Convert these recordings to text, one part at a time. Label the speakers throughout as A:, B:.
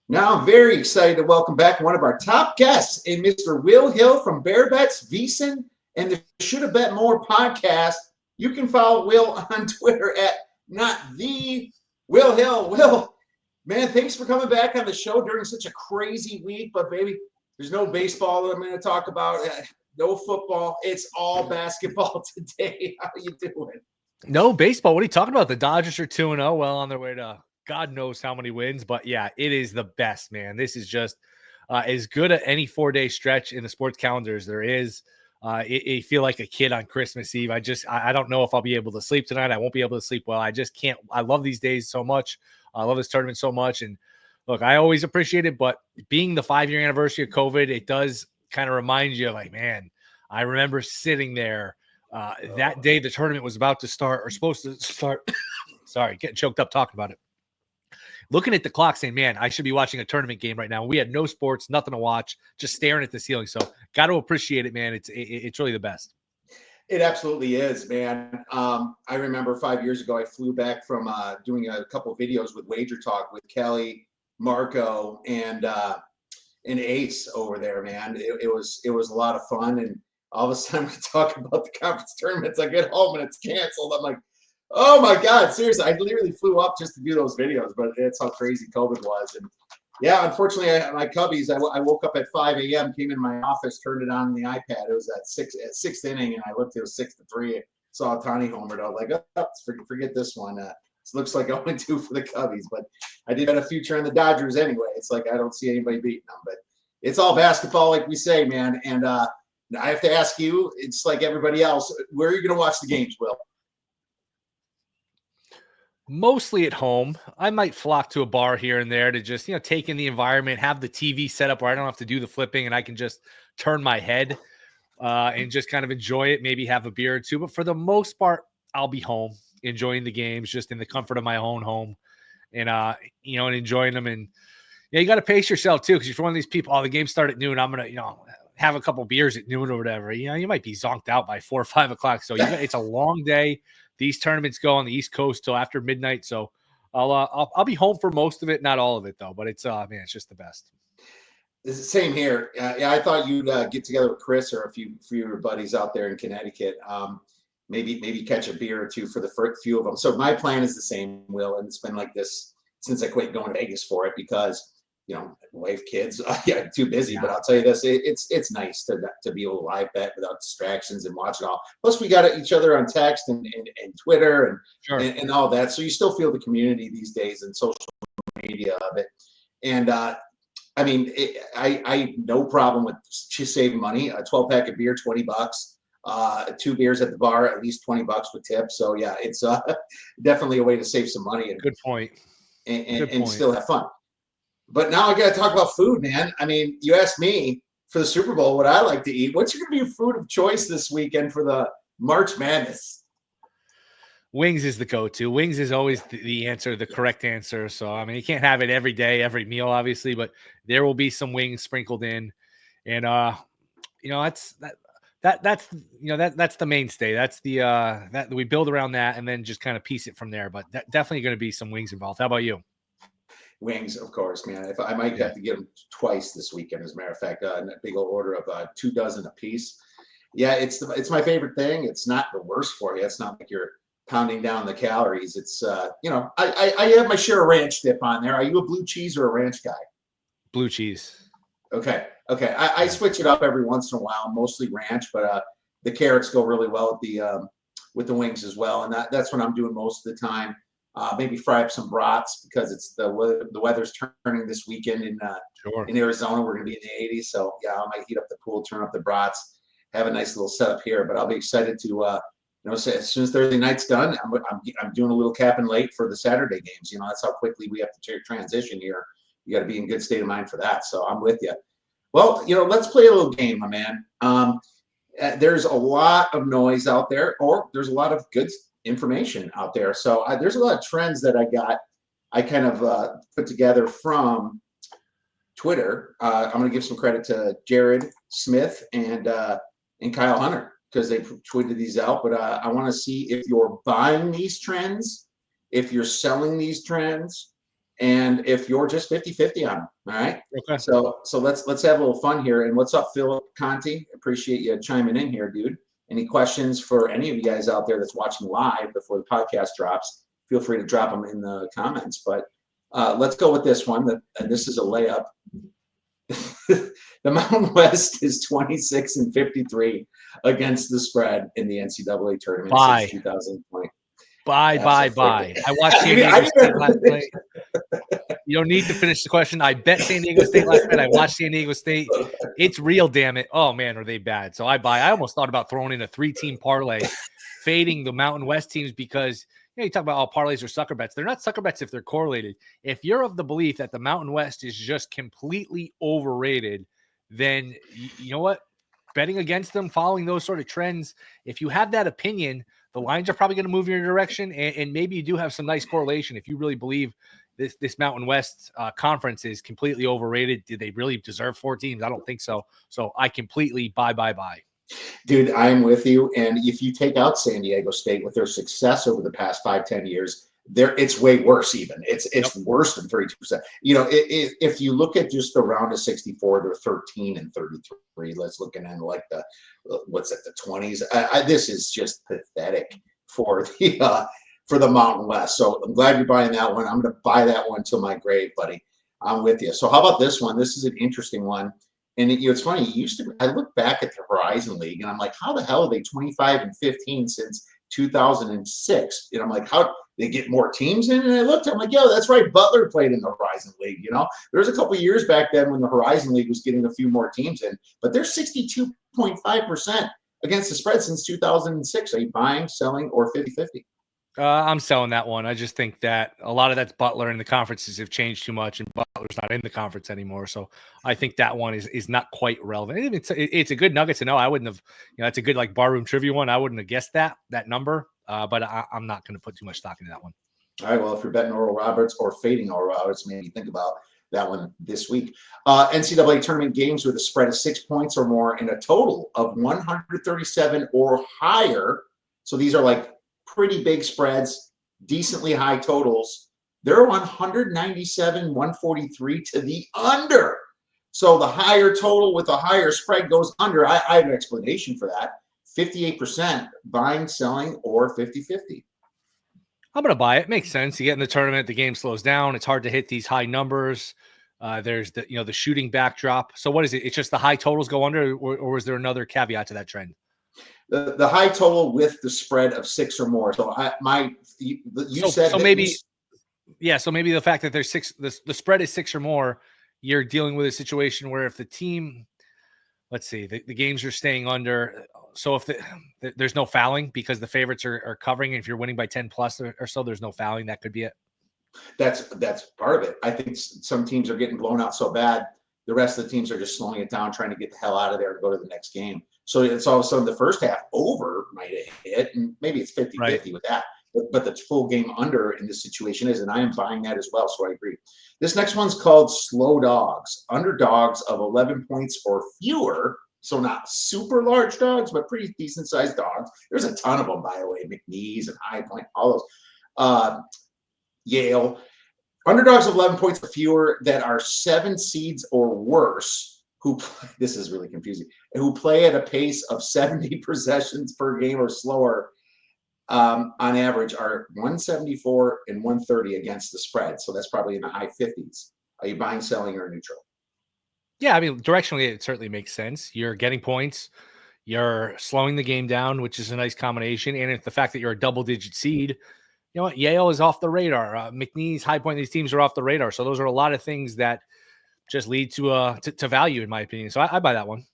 A: Now I'm very excited to welcome back one of our top guests, in Mr. Will Hill from Bear Bets, VSiN, and the Should Have Bet More podcast. You can follow Will on Twitter at not the Will Hill. Will, man, thanks for coming back on the show during such a crazy week. But baby, there's no baseball that I'm going to talk about. No football. It's all basketball today. How you doing?
B: No baseball. What are you talking about? The Dodgers are 2-0, well on their way to God knows how many wins. But yeah, it is the best, man. This is just as good at any 4-day stretch in the sports calendar as there is. I feel like a kid on Christmas Eve. I don't know if I'll be able to sleep tonight. I won't be able to sleep well. I just can't. I love these days so much. I love this tournament so much. And look, I always appreciate it. But being the 5-year anniversary of COVID, it does kind of remind you, like, man, I remember sitting there that day the tournament was about to start or supposed to start. Sorry, getting choked up talking about it. Looking at the clock saying, man, I should be watching a tournament game right now. We had no sports, nothing to watch, just staring at the ceiling. So got to appreciate it, man. It's really the best.
A: It absolutely is, man. I remember 5 years ago, I flew back from doing a couple of videos with Wager Talk with Kelly, Marco, and Ace over there, man. It was a lot of fun. And all of a sudden, we talk about the conference tournaments. I get home and it's canceled. I'm like, oh my God, seriously, I literally flew up just to do those videos, but that's how crazy COVID was. And yeah, unfortunately, my Cubbies, I woke up at 5 a.m., came in my office, turned it on the iPad. It was at sixth inning, and I looked, it was 6-3, saw Tani homered. I was like, oh, forget this one. This looks like 0-2 for the Cubbies, but I did have a future on the Dodgers anyway. It's like I don't see anybody beating them, but it's all basketball, like we say, man. And I have to ask you, it's like everybody else, where are you going to watch the games, Will?
B: Mostly at home. I might flock to a bar here and there to just, take in the environment, have the TV set up where I don't have to do the flipping and I can just turn my head and just kind of enjoy it, maybe have a beer or two. But for the most part, I'll be home enjoying the games just in the comfort of my own home and, and enjoying them. And yeah, you got to pace yourself too, because if you're one of these people, the games start at noon, I'm going to, have a couple beers at noon or whatever. You might be zonked out by 4 or 5 o'clock. So it's a long day. These tournaments go on the East Coast till after midnight. So I'll be home for most of it, not all of it though. But it's man, it's just the best.
A: Same here. Yeah, I thought you'd get together with Chris or a few of your buddies out there in Connecticut. Maybe catch a beer or two for the first few of them. So my plan is the same, Will, and it's been like this since I quit going to Vegas for it because wife, kids, too busy. Yeah. But I'll tell you this, it's nice to be able to live bet without distractions and watch it all. Plus, we got each other on text and Twitter and all that. So you still feel the community these days and social media of it. And I mean, I no problem with saving money. A 12-pack of beer, $20. 2 beers at the bar, at least $20 with tips. So yeah, it's definitely a way to save some money. And,
B: Good point.
A: And still have fun. But now I got to talk about food, man. I mean, you asked me for the Super Bowl what I like to eat. What's going to be your food of choice this weekend for the March Madness?
B: Wings is the go-to. Wings is always the answer, the correct answer. So, I mean, you can't have it every day, every meal, obviously, but there will be some wings sprinkled in. And, that's the mainstay. That's the, that we build around that and then just kind of piece it from there. But definitely going to be some wings involved. How about you?
A: Wings, of course, man. If I might have to get them twice this weekend, as a matter of fact, a big old order of 2 dozen a piece. Yeah, it's my favorite thing. It's not the worst for you. It's not like you're pounding down the calories. It's I have my share of ranch dip on there. Are you a blue cheese or a ranch guy?
B: Blue cheese.
A: Okay. I switch it up every once in a while, mostly ranch, but the carrots go really well with the wings as well, and that's what I'm doing most of the time. Maybe fry up some brats because it's the weather's turning this weekend in Arizona. We're going to be in the 80s, so yeah, I might heat up the pool, turn up the brats, have a nice little setup here. But I'll be excited to as soon as Thursday night's done, I'm doing a little cap and late for the Saturday games. That's how quickly we have to transition here. You got to be in good state of mind for that. So I'm with you. Well, let's play a little game, my man. There's a lot of noise out there, or there's a lot of good information out there. So there's a lot of trends that I kind of put together from Twitter. I'm going to give some credit to Jared Smith and Kyle Hunter because they tweeted these out. But I want to see if you're buying these trends, if you're selling these trends, and if you're just 50-50 on them. All right.
B: Okay.
A: So let's have a little fun here. And what's up, Philip Conti? Appreciate you chiming in here, dude. Any questions for any of you guys out there that's watching live before the podcast drops? Feel free to drop them in the comments. But let's go with this one. And this is a layup. The Mountain West is 26-53 against the spread in the NCAA tournament since 2020.
B: Bye. I watched San Diego State last night. You don't need to finish the question. I bet San Diego State last night. I watched San Diego State. It's real, damn it. Oh, man, are they bad. So I buy. I almost thought about throwing in a 3-team parlay, fading the Mountain West teams because you talk about parlays are sucker bets. They're not sucker bets if they're correlated. If you're of the belief that the Mountain West is just completely overrated, then you know what? Betting against them, following those sort of trends, if you have that opinion, the lines are probably going to move in your direction, and maybe you do have some nice correlation. If you really believe this Mountain West conference is completely overrated, did they really deserve 4 teams? I don't think so. So I completely buy.
A: Dude, I'm with you. And if you take out San Diego State with their success over the past 5-10 years, it's way worse even. It's worse than 32%. If you look at just the round of 64, they're 13-33. Let's look in like the 20s. This is just pathetic for the Mountain West. So I'm glad you're buying that one. I'm going to buy that one till my grave, buddy. I'm with you. So how about this one? This is an interesting one. And it's funny. I look back at the Horizon League and I'm like, how the hell are they 25-15 since 2006? And I'm like, how they get more teams in? And I looked, I'm like, yo, that's right. Butler played in the Horizon League. There was a couple of years back then when the Horizon League was getting a few more teams in, but they're 62.5% against the spread since 2006. Are you buying, selling, or 50-50?
B: I'm selling that one. I just think that a lot of that's Butler, and the conferences have changed too much, and Butler's not in the conference anymore. So I think that one is not quite relevant. It's a good nugget to know. I wouldn't have, it's a good like barroom trivia one. I wouldn't have guessed that number, but I'm not going to put too much stock into that one.
A: All right. Well, if you're betting Oral Roberts or fading Oral Roberts, maybe think about that one this week. NCAA tournament games with a spread of 6 points or more and a total of 137 or higher. So these are like pretty big spreads, decently high totals. They're 197, 143 to the under. So the higher total with a higher spread goes under. I have an explanation for that. 58% buying, selling, or 50-50.
B: I'm going to buy it. Makes sense. You get in the tournament, the game slows down. It's hard to hit these high numbers. There's the shooting backdrop. So what is it? It's just the high totals go under, or is there another caveat to that trend?
A: The high total with the spread of 6 or more. So maybe
B: the fact that there's 6, the spread is 6 or more, you're dealing with a situation where if the team, let's see, the games are staying under. So if there's no fouling because the favorites are covering, and if you're winning by 10 plus or so, there's no fouling. That could be it. That's
A: part of it. I think some teams are getting blown out so bad, the rest of the teams are just slowing it down, trying to get the hell out of there and go to the next game. So it's all of a sudden the first half over might have hit, and maybe it's 50-50 with that. But the full game under in this situation is, and I am buying that as well. So I agree. This next one's called slow dogs, underdogs of 11 points or fewer. So not super large dogs, but pretty decent sized dogs. There's a ton of them, by the way, McNeese and High Point, all those. Yale. Underdogs of 11 points or fewer that are 7 seeds or worse, this is really confusing, who play at a pace of 70 possessions per game or slower, on average, are 174 and 130 against the spread. So that's probably in the high 50s. Are you buying, selling, or neutral?
B: Yeah, I mean, directionally, it certainly makes sense. You're getting points. You're slowing the game down, which is a nice combination. And if the fact that you're a double-digit seed, you know what? Yale is off the radar. McNeese, High Point, these teams are off the radar. So those are a lot of things that just lead to value, in my opinion. So I buy that one.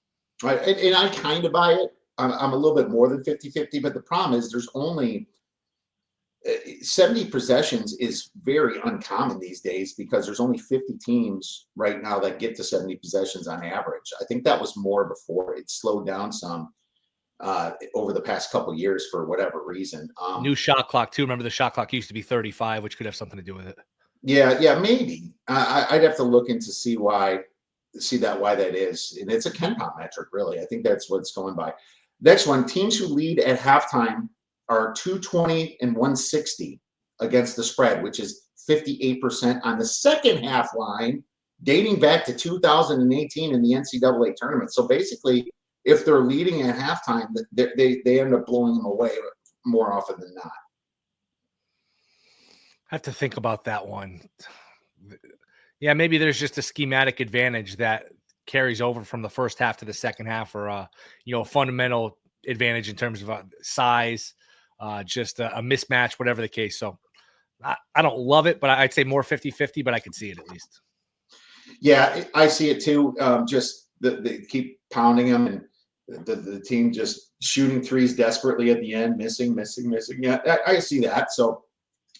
A: Right. And I kind of buy it. I'm a little bit more than 50-50, but the problem is there's only 70 possessions is very uncommon these days because there's only 50 teams right now that get to 70 possessions on average. I think that was more before. It slowed down some over the past couple of years for whatever reason.
B: New shot clock too. Remember the shot clock used to be 35, which could have something to do with it.
A: Yeah, maybe. I'd have to look into see why that is. And it's a KenPom metric, really. I think that's what it's going by. Next one, teams who lead at halftime are 220 and 160 against the spread, which is 58% on the second half line, dating back to 2018 in the NCAA tournament. So basically, if they're leading at halftime, they end up blowing them away more often than not.
B: I have to think about that one. Yeah, maybe there's just a schematic advantage that carries over from the first half to the second half, or a fundamental advantage in terms of size, just a mismatch, whatever the case. So I don't love it, but I'd say more 50-50, but I can see it at least.
A: Yeah, I see it too. Just they keep pounding them, and the team just shooting threes desperately at the end, missing. Yeah, I see that. So,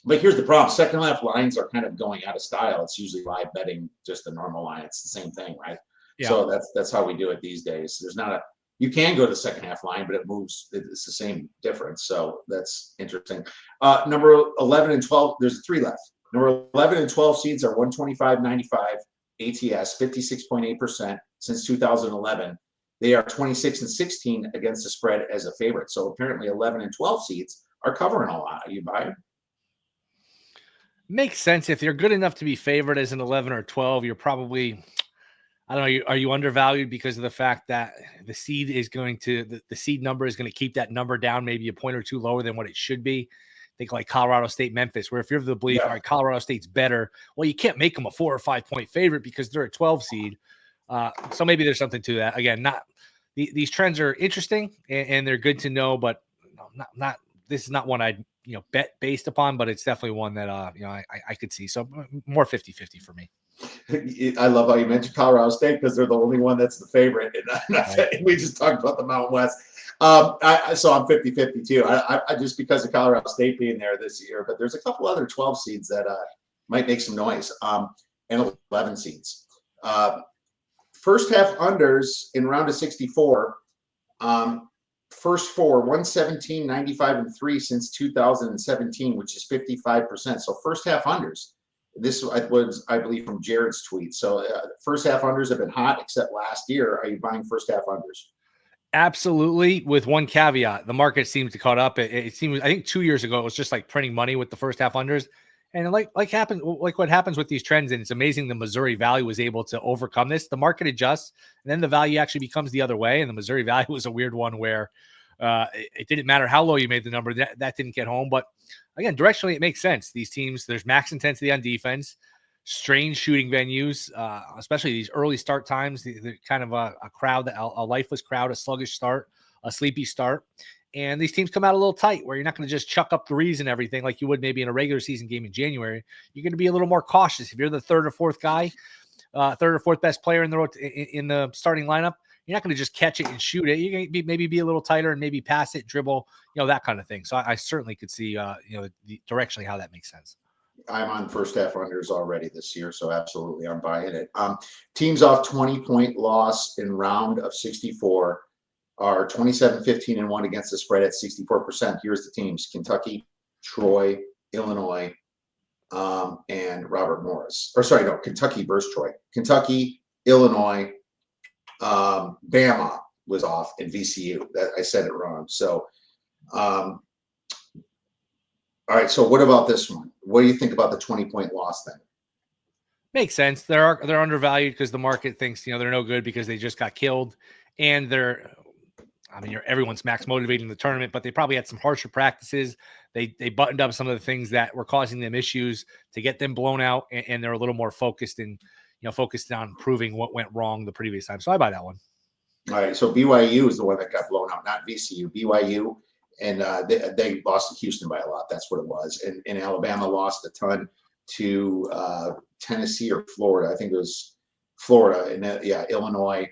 A: but here's the problem: second half lines are kind of going out of style. It's usually live betting, just a normal line. It's the same thing, right?
B: Yeah.
A: So that's how we do it these days. There's not a you can go to the second half line, but it moves. It's the same difference. So that's interesting. Number 11 and 12. There's 3 left. Number 11 and 12 seeds are 125.95 ATS, 56.8% since 2011. They are 26 and 16 against the spread as a favorite. So apparently 11 and 12 seeds are covering a lot. Are you buying?
B: Makes sense. If you're good enough to be favored as an 11 or 12, you're probably, I don't know, are you undervalued because of the fact that the seed is going to, the seed number is going to keep that number down maybe a point or two lower than what it should be? Think like Colorado State, Memphis, where if you're of the belief, all right, Colorado State's better, well, you can't make them a 4 or 5 point favorite because they're a 12 seed. So maybe there's something to that. Again, these trends are interesting and they're good to know, but not this is not one I'd bet based upon, but it's definitely one that I could see. So more 50-50 for me.
A: I love how you mentioned Colorado State because they're the only one that's the favorite. And
B: Right.
A: we just talked about the Mountain West. So I'm 50-50 too. I just because of Colorado State being there this year, but there's a couple other 12 seeds that might make some noise, and 11 seeds. First half unders in round of 64. First 4, 117, 95, and 3 since 2017, which is 55%. So first half unders. This was, I believe, from Jared's tweet. So first half unders have been hot, except last year. Are you buying first half unders?
B: Absolutely, with one caveat. The market seems to caught up. It seems, I think 2 years ago, it was just like printing money with the first half unders. And like what happens with these trends, and it's amazing the Missouri Valley was able to overcome this. The market adjusts, and then the value actually becomes the other way. And the Missouri Valley was a weird one where it didn't matter how low you made the number, that didn't get home. But again, directionally, it makes sense. These teams, there's max intensity on defense, strange shooting venues, especially these early start times. They're kind of a crowd, a lifeless crowd, a sluggish start, a sleepy start. And these teams come out a little tight where you're not going to just chuck up threes and everything like you would maybe in a regular season game in January. You're going to be a little more cautious. If you're the third or fourth guy, third or fourth best player in the starting lineup, you're not going to just catch it and shoot it. You're going to maybe be a little tighter and maybe pass it, dribble, that kind of thing. So I certainly could see, directionally how that makes sense.
A: I'm on first half unders already this year, so absolutely I'm buying it. Teams off 20-point loss in round of 64 are 27, 15, and 1 against the spread at 64%. Here's the teams: Kentucky, Troy, Illinois, and Robert Morris. Or sorry, no, Kentucky versus Troy. Kentucky, Illinois, Bama was off, and VCU. I said it wrong. So, all right. So what about this one? What do you think about the 20-point loss then?
B: Makes sense. They're undervalued because the market thinks they're no good because they just got killed, and everyone's max motivating the tournament, but they probably had some harsher practices. They buttoned up some of the things that were causing them issues to get them blown out, and they're a little more focused focused on proving what went wrong the previous time. So I buy that one.
A: All right. So BYU is the one that got blown out, not VCU. BYU, and they lost to Houston by a lot. That's what it was. And Alabama lost a ton to Tennessee or Florida. I think it was Florida. And Illinois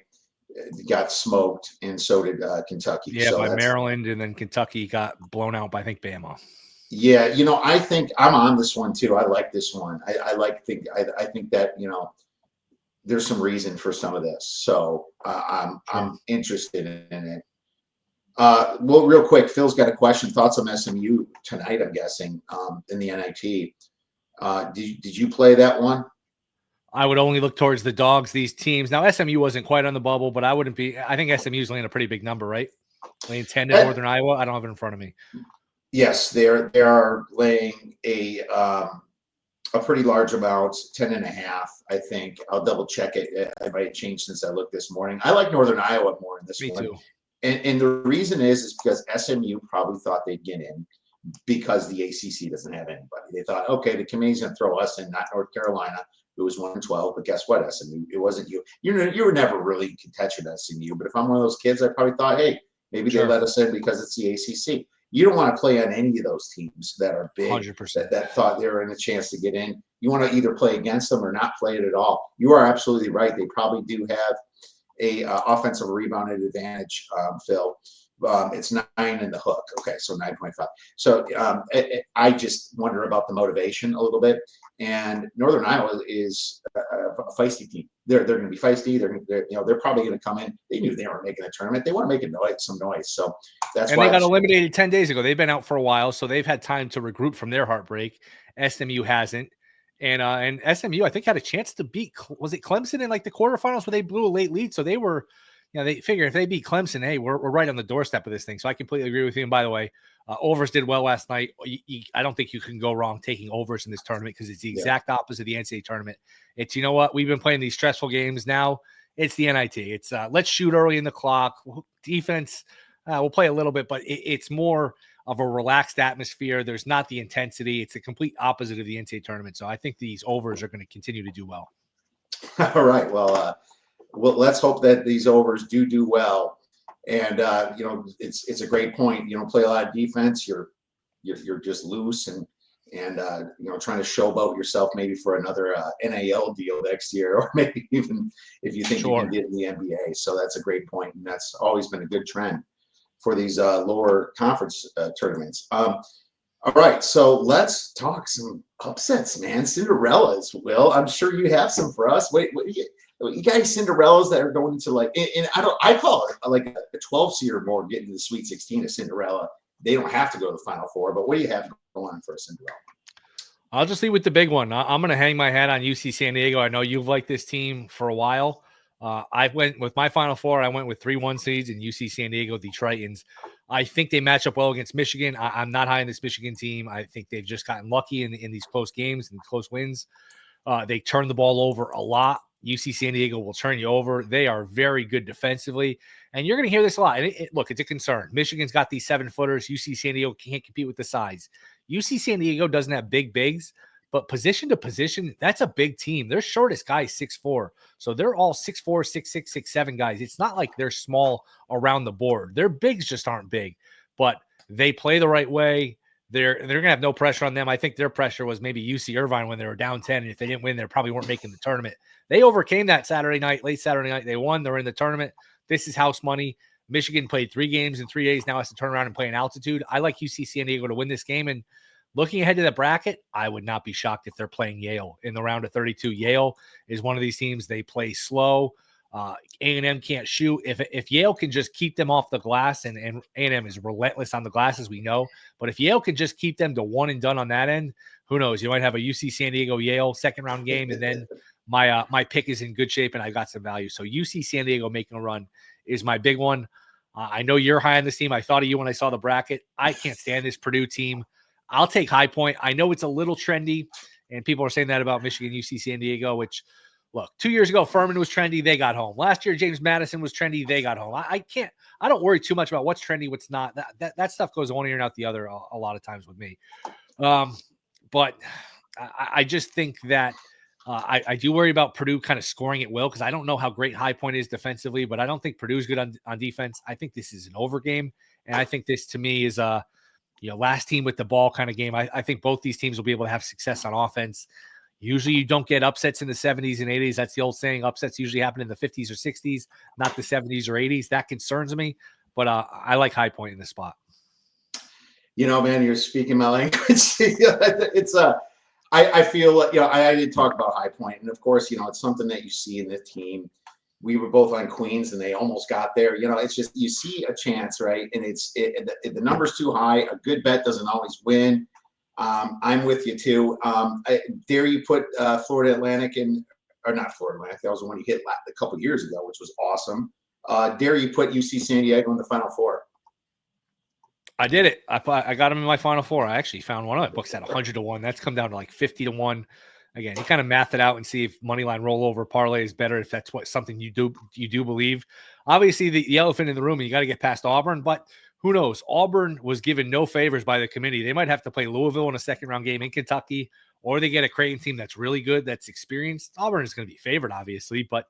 A: got smoked, and so did Kentucky.
B: Yeah,
A: so
B: by Maryland, and then Kentucky got blown out by, I think, Bama.
A: Yeah, I think I'm on this one too. I like this one. I think that there's some reason for some of this. So I'm interested in it. Well, real quick, Phil's got a question. Thoughts on SMU tonight? I'm guessing in the NIT. Did you play that one?
B: I would only look towards the dogs. These teams now. SMU wasn't quite on the bubble, but I wouldn't be. I think SMU's laying a pretty big number, right? Laying 10 to Northern Iowa. I don't have it in front of me.
A: Yes, they are laying a a pretty large amount, 10.5, I think. I'll double check it. I might have changed since I looked this morning. I like Northern Iowa more in this
B: Me
A: one.
B: too.
A: And the reason is because SMU probably thought they'd get in because the ACC doesn't have anybody. They thought, okay, the Canadians going to throw us in, not North Carolina, who was 1-12. But guess what, SMU? It wasn't you. You were never really in contention at SMU. But if I'm one of those kids, I probably thought, hey, maybe they let us in because it's the ACC. You don't want to play on any of those teams that are big
B: 100%.
A: that thought they were in a chance to get in. You want to either play against them or not play it at all. You are absolutely right. They probably do have a offensive rebounded advantage, Phil. It's 9 in the hook. Okay, so 9.5. So I just wonder about the motivation a little bit. And Northern Iowa is a feisty team. They're going to be feisty. They're probably going to come in. They knew they weren't making a tournament. They want to make some noise. So that's why
B: they got eliminated 10 days ago. They've been out for a while, so they've had time to regroup from their heartbreak. SMU hasn't. And SMU, I think, had a chance to beat, was it Clemson in like the quarterfinals where they blew a late lead? So they were, they figure if they beat Clemson, hey, we're right on the doorstep of this thing. So I completely agree with you. And by the way, overs did well last night. I don't think you can go wrong taking overs in this tournament because it's the exact opposite of the NCAA tournament. It's, you know what, we've been playing these stressful games. Now it's the NIT. It's let's shoot early in the clock. Defense, we'll play a little bit, but it's more of a relaxed atmosphere. There's not the intensity. It's the complete opposite of the NCAA tournament. So I think these overs are going to continue to do well.
A: All right. Well, let's hope that these overs do well. And it's a great point. You don't play a lot of defense. You're just loose and trying to showboat yourself maybe for another NIL deal next year, or maybe even if you think you can get in the NBA. So that's a great point, and that's always been a good trend for these lower conference tournaments. All right, so let's talk some upsets, man. Cinderellas, Will. I'm sure you have some for us. Wait, you guys Cinderellas that are going into I call it like a 12-seeder board getting to the Sweet 16 of Cinderella. They don't have to go to the Final Four, but what do you have going on for a Cinderella?
B: I'll just leave with the big one. I'm going to hang my hat on UC San Diego. I know you've liked this team for a while. I went with my Final Four. I went with 3-1 seeds in UC San Diego, the Tritons. I think they match up well against Michigan. I'm not high on this Michigan team. I think they've just gotten lucky in these close games and close wins. They turn the ball over a lot. UC San Diego will turn you over. They are very good defensively. And you're going to hear this a lot. And look, it's a concern. Michigan's got these 7-footers. UC San Diego can't compete with the size. UC San Diego doesn't have big bigs, but position to position, that's a big team. Their shortest guy is 6'4". So they're all 6'4", 6'6", 6'7" guys. It's not like they're small around the board. Their bigs just aren't big, but they play the right way. They're going to have no pressure on them. I think their pressure was maybe UC Irvine when they were down 10. And if they didn't win, they probably weren't making the tournament. They overcame that late Saturday night. They won. They're in the tournament. This is house money. Michigan played 3 games in 3 days. Now has to turn around and play in altitude. I like UC San Diego to win this game. And looking ahead to the bracket, I would not be shocked if they're playing Yale in the round of 32. Yale is one of these teams. They play slow. A&M can't shoot. If Yale can just keep them off the glass, and A&M is relentless on the glass, as we know, but if Yale can just keep them to one and done on that end, who knows? You might have a UC San Diego Yale second round game, and then my pick is in good shape and I got some value. So UC San Diego making a run is my big one. I know you're high on this team. I thought of you when I saw the bracket. I can't stand this Purdue team. I'll take High Point. I know it's a little trendy, and people are saying that about Michigan, UC San Diego, which, look, 2 years ago, Furman was trendy. They got home. Last year, James Madison was trendy. They got home. I don't worry too much about what's trendy, what's not. That stuff goes one ear and out the other a lot of times with me. But I just think that I do worry about Purdue kind of scoring at will, because I don't know how great High Point is defensively, but I don't think Purdue's good on defense. I think this is an over game, and I think this, to me, is a last team with the ball kind of game. I think both these teams will be able to have success on offense. Usually you don't get upsets in the 70s and 80s. That's the old saying. Upsets usually happen in the 50s or 60s, not the 70s or 80s. That concerns me, but I like High Point in this spot.
A: Man, you're speaking my language. It's I feel, I did talk about High Point, and of course, it's something that you see in the team. We were both on Queens, and they almost got there. It's just, you see a chance, right? And the number's too high. A good bet doesn't always win. I'm with you too. Dare you put Florida Atlantic in, or not Florida Atlantic? That was the one you hit a couple of years ago, which was awesome. Dare you put UC San Diego in the Final Four?
B: I did it. I got him in my Final Four. I actually found one of my books at 100-1. That's come down to like 50-1. Again, you kind of math it out and see if moneyline rollover parlay is better, if that's something you do believe. Obviously, the elephant in the room, and you got to get past Auburn, but who knows? Auburn was given no favors by the committee. They might have to play Louisville in a second-round game in Kentucky, or they get a Creighton team that's really good, that's experienced. Auburn is going to be favored, obviously, but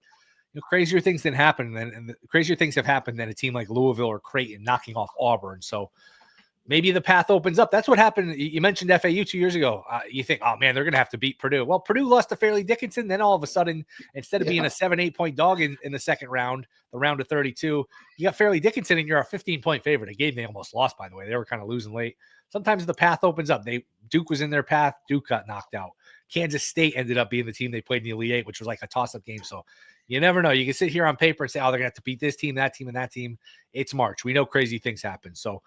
B: crazier things than happen, and crazier things have happened than a team like Louisville or Creighton knocking off Auburn. So maybe the path opens up. That's what happened. You mentioned FAU 2 years ago. You think, oh man, they're going to have to beat Purdue. Well, Purdue lost to Fairleigh Dickinson. Then all of a sudden, instead of being a 7-8 point dog in the second round, the round of 32, you got Fairleigh Dickinson and you're a 15-point favorite. A game they almost lost, by the way. They were kind of losing late. Sometimes the path opens up. Duke was in their path. Duke got knocked out. Kansas State ended up being the team they played in the Elite Eight, which was like a toss-up game. So you never know. You can sit here on paper and say, oh, they're going to have to beat this team, that team, and that team. It's March. We know crazy things happen. So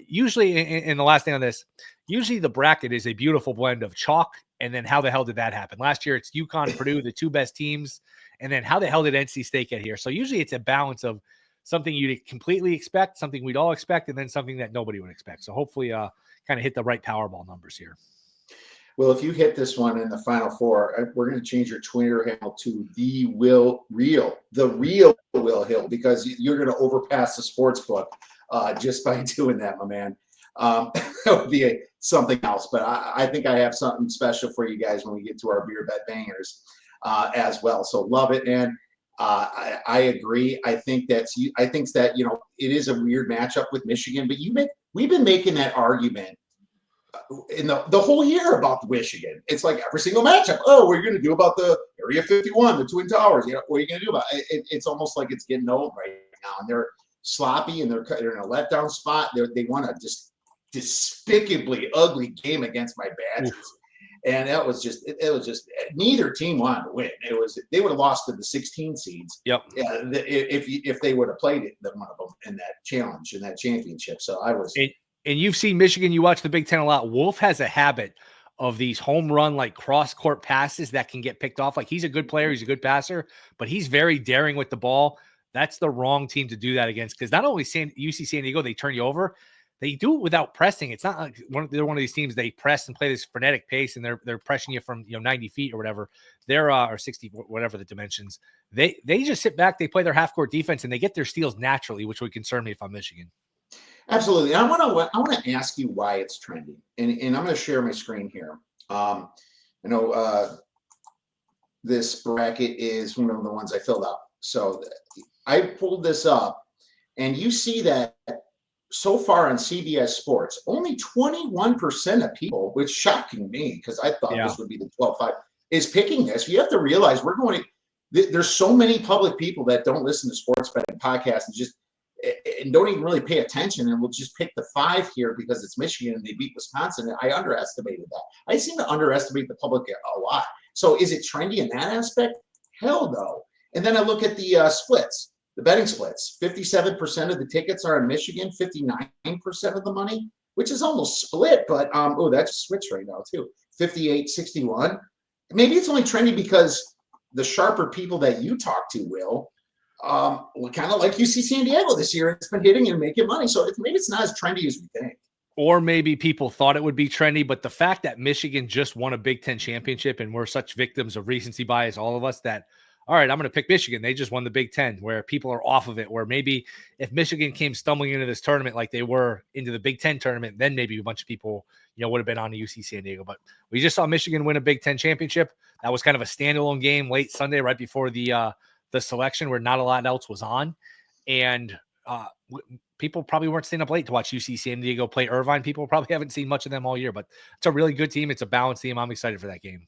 B: usually, in the last thing on this, usually the bracket is a beautiful blend of chalk and then how the hell did that happen? Last year, it's UConn and Purdue, the two best teams. And then how the hell did NC State get here? So usually it's a balance of something you'd completely expect, something we'd all expect, and then something that nobody would expect. So hopefully kind of hit the right Powerball numbers here.
A: Well, if you hit this one in the Final Four, we're going to change your Twitter handle to the real Will Hill, because you're going to overpass the sports book just by doing that, my man. That would be something else. But I think I have something special for you guys when we get to our beer bet bangers as well. So love it, and I agree. I think that it is a weird matchup with Michigan, but we've been making that argument in the whole year about Michigan. It's like every single matchup. Oh, what are you going to do about the Area 51, the Twin Towers? What are you going to do about it? It's almost like it's getting old right now, and they're sloppy, and they're in a letdown spot. They want a just despicably ugly game against my Badgers. And it was just neither team wanted to win. They would have lost to the 16 seeds.
B: Yep.
A: If they would have played it, one of them in that challenge, in that championship. So I was.
B: And you've seen Michigan. You watch the Big Ten a lot. Wolf has a habit of these home run, like cross court passes that can get picked off. Like, he's a good player. He's a good passer, but he's very daring with the ball. That's the wrong team to do that against. Because not only UC San Diego, they turn you over. They do it without pressing. It's not like they're one of these teams. They press and play this frenetic pace, and they're pressing you from 90 feet or whatever. They're or 60, whatever the dimensions. They just sit back. They play their half court defense, and they get their steals naturally, which would concern me if I'm Michigan.
A: Absolutely. I want to ask you why it's trending, and I'm going to share my screen here. I know this bracket is one of the ones I filled out, so I pulled this up, and you see that so far on CBS Sports, only 21% of people, which shocking me because I thought this would be the 12-5, is picking this. You have to realize there's so many public people that don't listen to sports betting podcasts and don't even really pay attention, and will just pick the 5 here because it's Michigan and they beat Wisconsin. And I underestimated that. I seem to underestimate the public a lot. So is it trendy in that aspect? Hell no. And then I look at the splits, the betting splits. 57% of the tickets are in Michigan, 59% of the money, which is almost split. But that just switched right now too. 58-61. Maybe it's only trendy because the sharper people that you talk to, Will, kind of like UC San Diego this year, it's been hitting and making money. So maybe it's not as trendy as we think.
B: Or maybe people thought it would be trendy, but the fact that Michigan just won a Big Ten championship, and we're such victims of recency bias, all of us, that, all right, I'm going to pick Michigan. They just won the Big Ten, where people are off of it, where maybe if Michigan came stumbling into this tournament like they were into the Big Ten tournament, then maybe a bunch of people, would have been on the UC San Diego. But we just saw Michigan win a Big Ten championship. That was kind of a standalone game late Sunday, right before the selection, where not a lot else was on. And people probably weren't staying up late to watch UC San Diego play Irvine. People probably haven't seen much of them all year, but it's a really good team. It's a balanced team. I'm excited for that game.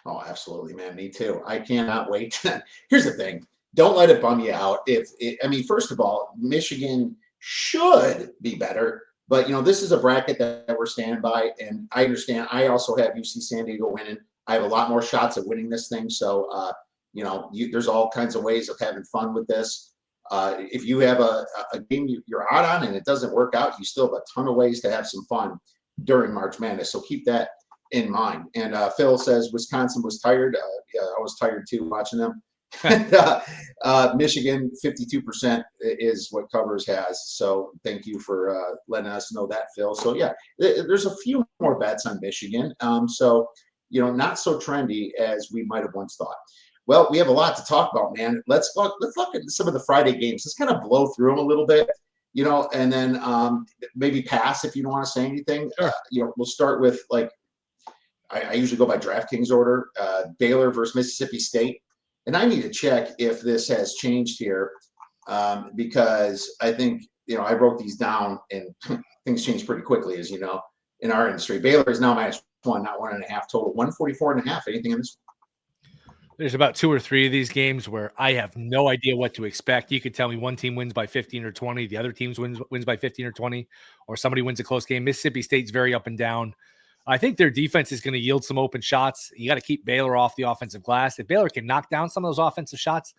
A: Oh, absolutely, man. Me too. I cannot wait. Here's the thing. Don't let it bum you out. First of all, Michigan should be better, but this is a bracket that we're standing by, and I understand. I also have UC San Diego winning. I have a lot more shots at winning this thing. So, there's all kinds of ways of having fun with this. If you have a game you're out on and it doesn't work out, you still have a ton of ways to have some fun during March Madness. So keep that in mind. And Phil says Wisconsin was tired. Yeah, I was tired too watching them. And, Michigan 52% is what Covers has. So thank you for letting us know that, Phil. So yeah, there's a few more bets on Michigan. So not so trendy as we might have once thought. Well, we have a lot to talk about, man. Let's look at some of the Friday games. Let's kind of blow through them a little bit, and then maybe pass if you don't want to say anything.
B: Sure.
A: We'll start with I usually go by DraftKings order. Baylor versus Mississippi State. And I need to check if this has changed here because I think, I wrote these down and things change pretty quickly, as you know, in our industry. Baylor is now -1, not 1.5 total. 144.5. Anything in this?
B: There's about 2 or 3 of these games where I have no idea what to expect. You could tell me one team wins by 15 or 20, the other team wins by 15 or 20, or somebody wins a close game. Mississippi State's very up and down. I think their defense is going to yield some open shots. You got to keep Baylor off the offensive glass. If Baylor can knock down some of those offensive shots,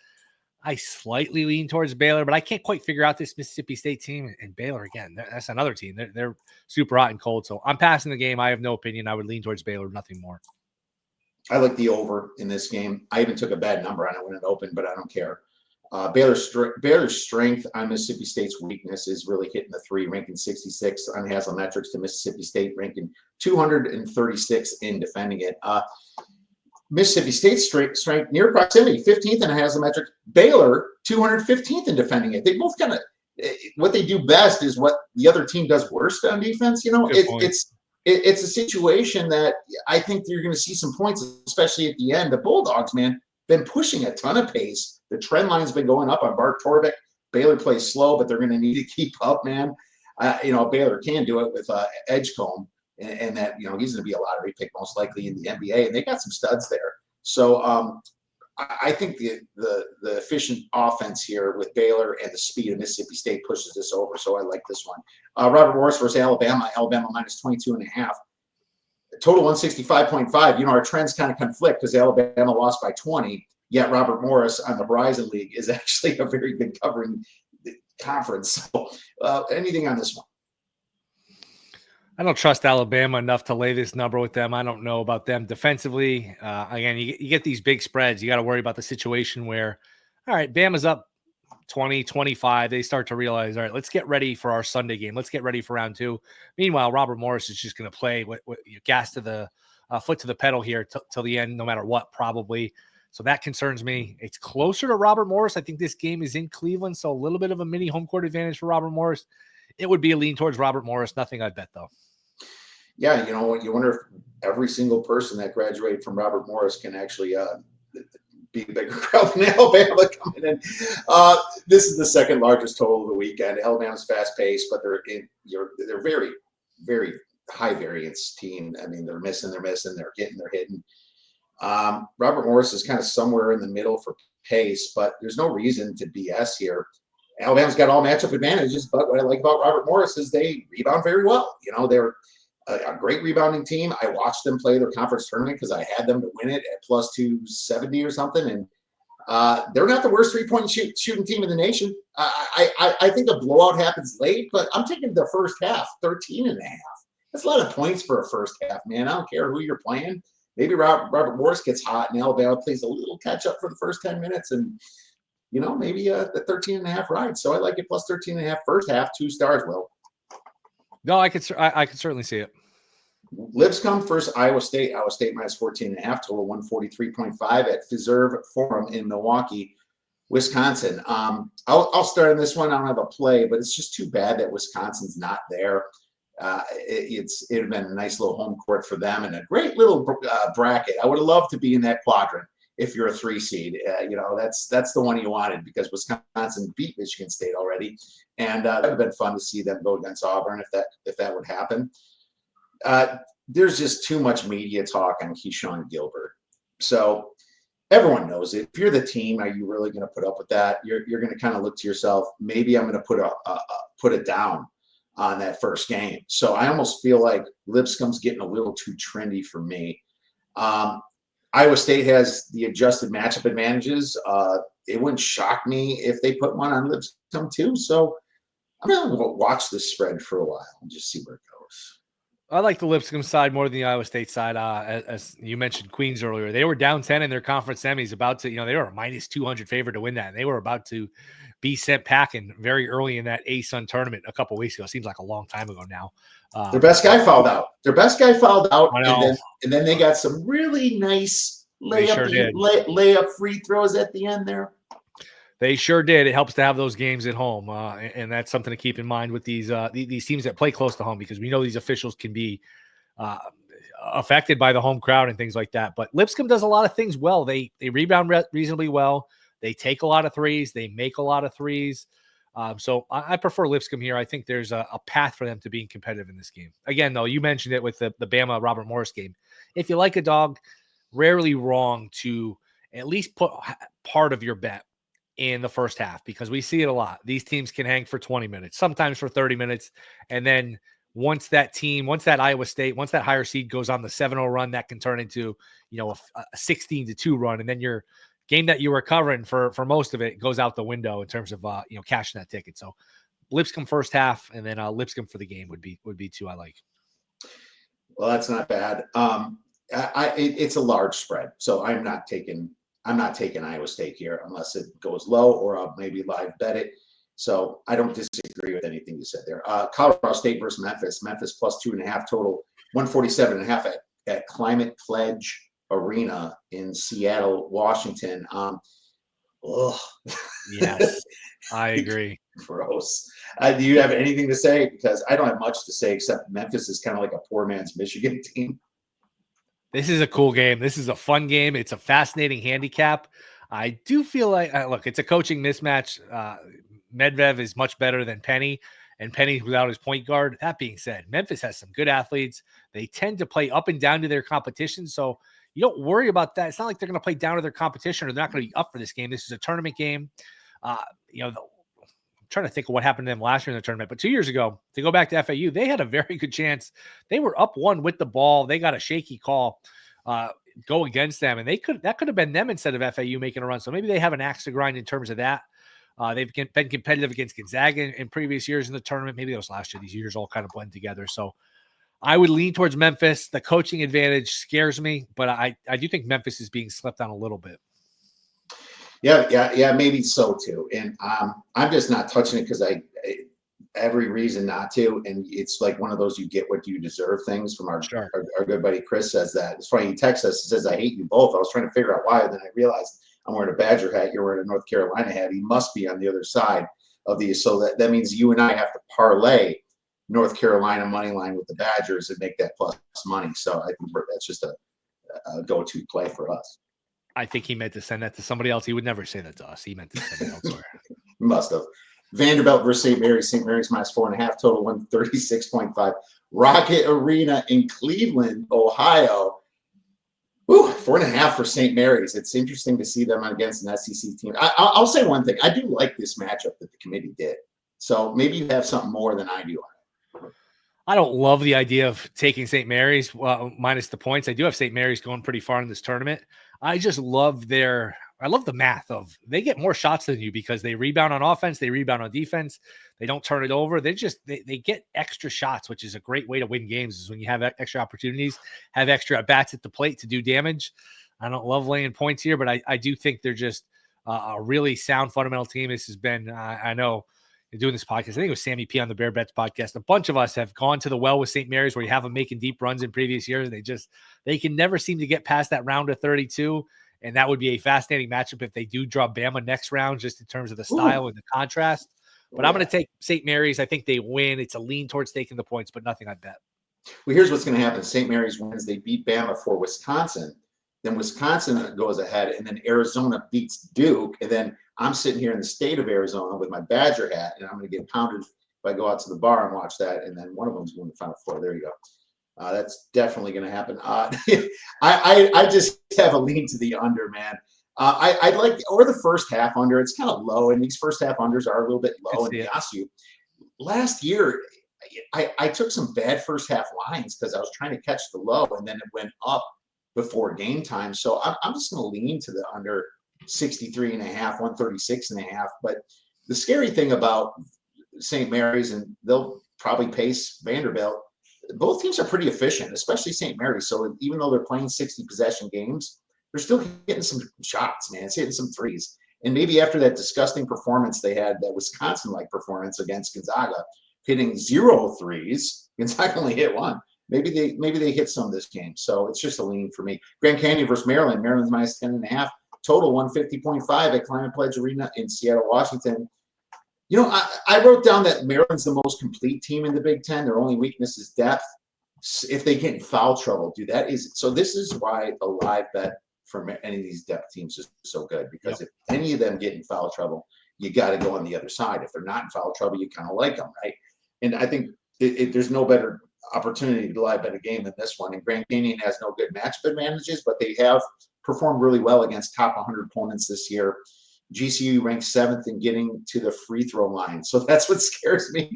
B: I slightly lean towards Baylor, but I can't quite figure out this Mississippi State team. And Baylor, again, that's another team. They're super hot and cold. So I'm passing the game. I have no opinion. I would lean towards Baylor, nothing more.
A: I like the over in this game. I even took a bad number on it when it opened, but I don't care. Baylor's strength on Mississippi State's weakness is really hitting the 3, ranking 66 on Haslametrics to Mississippi State, ranking 236 in defending it. Mississippi State's strength near proximity, 15th in Haslametrics. Baylor, 215th in defending it. They both kind of what they do best is what the other team does worst on defense. It's a situation that I think you're going to see some points, especially at the end. The Bulldogs, man, been pushing a ton of pace. The trend line's been going up on Bart Torvik. Baylor plays slow, but they're going to need to keep up, man. Baylor can do it with Edgecombe, and that he's going to be a lottery pick most likely in the NBA, and they got some studs there. So I think the efficient offense here with Baylor and the speed of Mississippi State pushes this over. So I like this one. Robert Morris versus Alabama. Alabama -22.5. Total 165.5. Our trends kind of conflict because Alabama lost by 20. Yet Robert Morris on the Verizon League is actually a very good covering conference. So anything on this one?
B: I don't trust Alabama enough to lay this number with them. I don't know about them defensively. Again, you get these big spreads. You got to worry about the situation where, all right, Bama's up 20, 25. They start to realize, all right, let's get ready for our Sunday game. Let's get ready for round 2. Meanwhile, Robert Morris is just going to play with gas to the foot to the pedal here till the end, no matter what, probably. So that concerns me. It's closer to Robert Morris. I think this game is in Cleveland, so a little bit of a mini home court advantage for Robert Morris. It would be a lean towards Robert Morris. Nothing I'd bet, though.
A: Yeah, you wonder if every single person that graduated from Robert Morris can actually be a bigger crowd than Alabama coming in. This is the second largest total of the weekend. Alabama's fast paced, but they're very, very high variance team. I mean, they're missing, they're hitting. Robert Morris is kind of somewhere in the middle for pace, but there's no reason to BS here. Alabama's got all matchup advantages, but what I like about Robert Morris is they rebound very well. They're a great rebounding team. I watched them play their conference tournament because I had them to win it at plus 270 or something. And they're not the worst three-point shooting team in the nation. I think a blowout happens late, but I'm taking the first half, 13.5. That's a lot of points for a first half, man. I don't care who you're playing. Maybe Robert Morris gets hot and Alabama plays a little catch up for the first 10 minutes and, maybe the 13.5 ride. So I like it plus 13.5 first half, 2 stars, Will.
B: No, I could certainly see it.
A: Lipscomb versus Iowa State. Iowa State -14.5, total 143.5 at Fiserv Forum in Milwaukee, Wisconsin. I'll start on this one. I don't have a play, but it's just too bad that Wisconsin's not there. It'd have been a nice little home court for them and a great little bracket. I would have loved to be in that quadrant if you're a 3 seed. That's the one you wanted because Wisconsin beat Michigan State already, and that would have been fun to see them go against Auburn if that would happen. There's just too much media talk on Keyshawn Gilbert, so everyone knows it. If you're the team, are you really going to put up with that? You're going to kind of look to yourself. Maybe I'm going to put it down on that first game. So I almost feel like Lipscomb's getting a little too trendy for me. Iowa State has the adjusted matchup advantages. It wouldn't shock me if they put one on Lipscomb too. So I'm going to watch this spread for a while and just see where it goes.
B: I like the Lipscomb side more than the Iowa State side. As you mentioned, Queens earlier, they were down 10 in their conference semis, about to, they were a minus 200 favorite to win that. And they were about to be sent packing very early in that ASUN tournament a couple of weeks ago. Seems like a long time ago now.
A: Their best guy fouled out.
B: I know.
A: And then they got some really nice layup free throws at the end there.
B: They sure did. It helps to have those games at home, and that's something to keep in mind with these teams that play close to home, because we know these officials can be affected by the home crowd and things like that. But Lipscomb does a lot of things well. They rebound reasonably well. They take a lot of threes. They make a lot of threes. So I prefer Lipscomb here. I think there's a path for them to being competitive in this game. Again, though, you mentioned it with the Bama Robert Morris game. If you like a dog, rarely wrong to at least put part of your bet in the first half, because we see it a lot. These teams can hang for 20 minutes, sometimes for 30 minutes. And then once that Iowa State, once that higher seed goes on the 7-0 run, that can turn into, a 16-2 run. And then your game that you were covering for most of it goes out the window in terms of, cashing that ticket. So Lipscomb first half, and then Lipscomb for the game would be two I like.
A: Well, that's not bad. It's a large spread, so I'm not taking Iowa State here unless it goes low, or I'll maybe live bet it. So I don't disagree with anything you said there. Colorado State versus Memphis. Memphis plus 2.5 total, 147.5 at Climate Pledge Arena in Seattle, Washington.
B: Yes, I agree.
A: Gross. Do you have anything to say? Because I don't have much to say, except Memphis is kind of like a poor man's Michigan team.
B: This is a cool game. This is a fun game. It's a fascinating handicap. I do feel like, look, it's a coaching mismatch. Medvedev is much better than Penny, and Penny without his point guard. That being said, Memphis has some good athletes. They tend to play up and down to their competition, so you don't worry about that. It's not like they're going to play down to their competition, or they're not going to be up for this game. This is a tournament game. I'm trying to think of what happened to them last year in the tournament, but 2 years ago, to go back to FAU, they had a very good chance. They were up one with the ball. They got a shaky call go against them, and that could have been them instead of FAU making a run. So maybe they have an axe to grind in terms of that. They've been competitive against Gonzaga in previous years in the tournament. Maybe that was last year. These years all kind of blend together. So I would lean towards Memphis. The coaching advantage scares me, but I do think Memphis is being slept on a little bit.
A: Yeah, maybe so too. And I'm just not touching it because I every reason not to. And it's like one of those you get what you deserve things from our good buddy Chris says that. It's funny, he texts us, he says, I hate you both. I was trying to figure out why, then I realized I'm wearing a Badger hat, you're wearing a North Carolina hat. He must be on the other side of these. So that means you and I have to parlay North Carolina money line with the Badgers and make that plus money. So I think that's just a go-to play for us.
B: I think he meant to send that to somebody else. He would never say that to us. He meant to send it elsewhere.
A: Must have. Vanderbilt versus St. Mary's. St. Mary's minus 4.5 total, 136.5. Rocket Arena in Cleveland, Ohio. 4.5 for St. Mary's. It's interesting to see them against an SEC team. I'll say one thing. I do like this matchup that the committee did. So maybe you have something more than I do on it.
B: I don't love the idea of taking St. Mary's minus the points. I do have St. Mary's going pretty far in this tournament. I just love the math of they get more shots than you because they rebound on offense, they rebound on defense, they don't turn it over. They get extra shots, which is a great way to win games, is when you have extra opportunities, have extra bats at the plate to do damage. I don't love laying points here, but I do think they're just a really sound fundamental team. This has been, I know, doing this podcast, I think it was Sammy P on the Bear Bets podcast. A bunch of us have gone to the well with St. Mary's, where you have them making deep runs in previous years. They can never seem to get past that round of 32. And that would be a fascinating matchup if they do draw Bama next round, just in terms of the style and the contrast. But I'm going to take St. Mary's. I think they win. It's a lean towards taking the points, but nothing I bet.
A: Well, here's what's going to happen. St. Mary's wins. They beat Bama for Wisconsin. Then Wisconsin goes ahead, and then Arizona beats Duke. And then I'm sitting here in the state of Arizona with my Badger hat, and I'm going to get pounded if I go out to the bar and watch that. And then one of them's going to Final Four. There you go. That's definitely going to happen. I just have a lean to the under, man. I'd like, or the first half under. It's kind of low, and these first half unders are a little bit low. And to be honest with you, last year, I took some bad first half lines because I was trying to catch the low, and then it went up before game time. So I'm just going to lean to the under 63.5, 136.5. But the scary thing about St. Mary's, and they'll probably pace Vanderbilt, both teams are pretty efficient, especially St. Mary's. So even though they're playing 60 possession games, they're still getting some shots, man. It's hitting some threes. And maybe after that disgusting performance they had, that Wisconsin-like performance against Gonzaga, hitting 0 threes, Gonzaga only hit 1. Maybe they hit some this game. So it's just a lean for me. Grand Canyon versus Maryland. Maryland's minus 10.5. Total 150.5 at Climate Pledge Arena in Seattle, Washington. You know, I wrote down that Maryland's the most complete team in the Big Ten. Their only weakness is depth. If they get in foul trouble, dude, this is why a live bet for any of these depth teams is so good, because if any of them get in foul trouble, you got to go on the other side. If they're not in foul trouble, you kind of like them, right? And I think there's no better opportunity to live bet a game than this one. And Grand Canyon has no good matchup advantages, but they have performed really well against top 100 opponents this year. GCU ranks 7th in getting to the free throw line. So that's what scares me.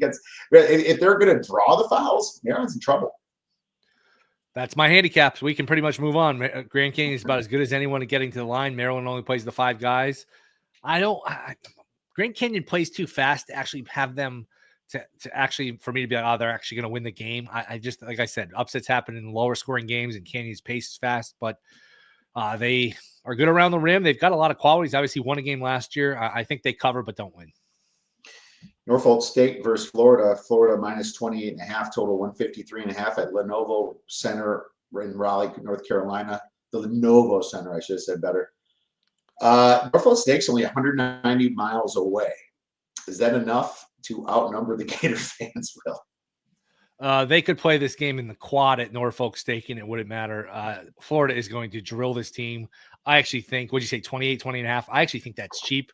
A: If they're going to draw the fouls, Maryland's in trouble.
B: That's my handicaps. We can pretty much move on. Grand Canyon is about as good as anyone at getting to the line. Maryland only plays the 5 guys. Grand Canyon plays too fast to actually have them to actually, for me to be like, oh, they're actually going to win the game. I just, like I said, upsets happen in lower scoring games, and Canyon's pace is fast, but they are good around the rim. They've got a lot of qualities. Obviously won a game last year. I think they cover, but don't win.
A: Norfolk State versus Florida. Florida minus 28.5, total 153.5 at Lenovo Center in Raleigh, North Carolina. The Lenovo Center, I should have said better. Norfolk State's only 190 miles away. Is that enough to outnumber the Gator fans, Will?
B: They could play this game in the quad at Norfolk State, and it wouldn't matter. Florida is going to drill this team. I actually think, what'd you say, 20.5? I actually think that's cheap.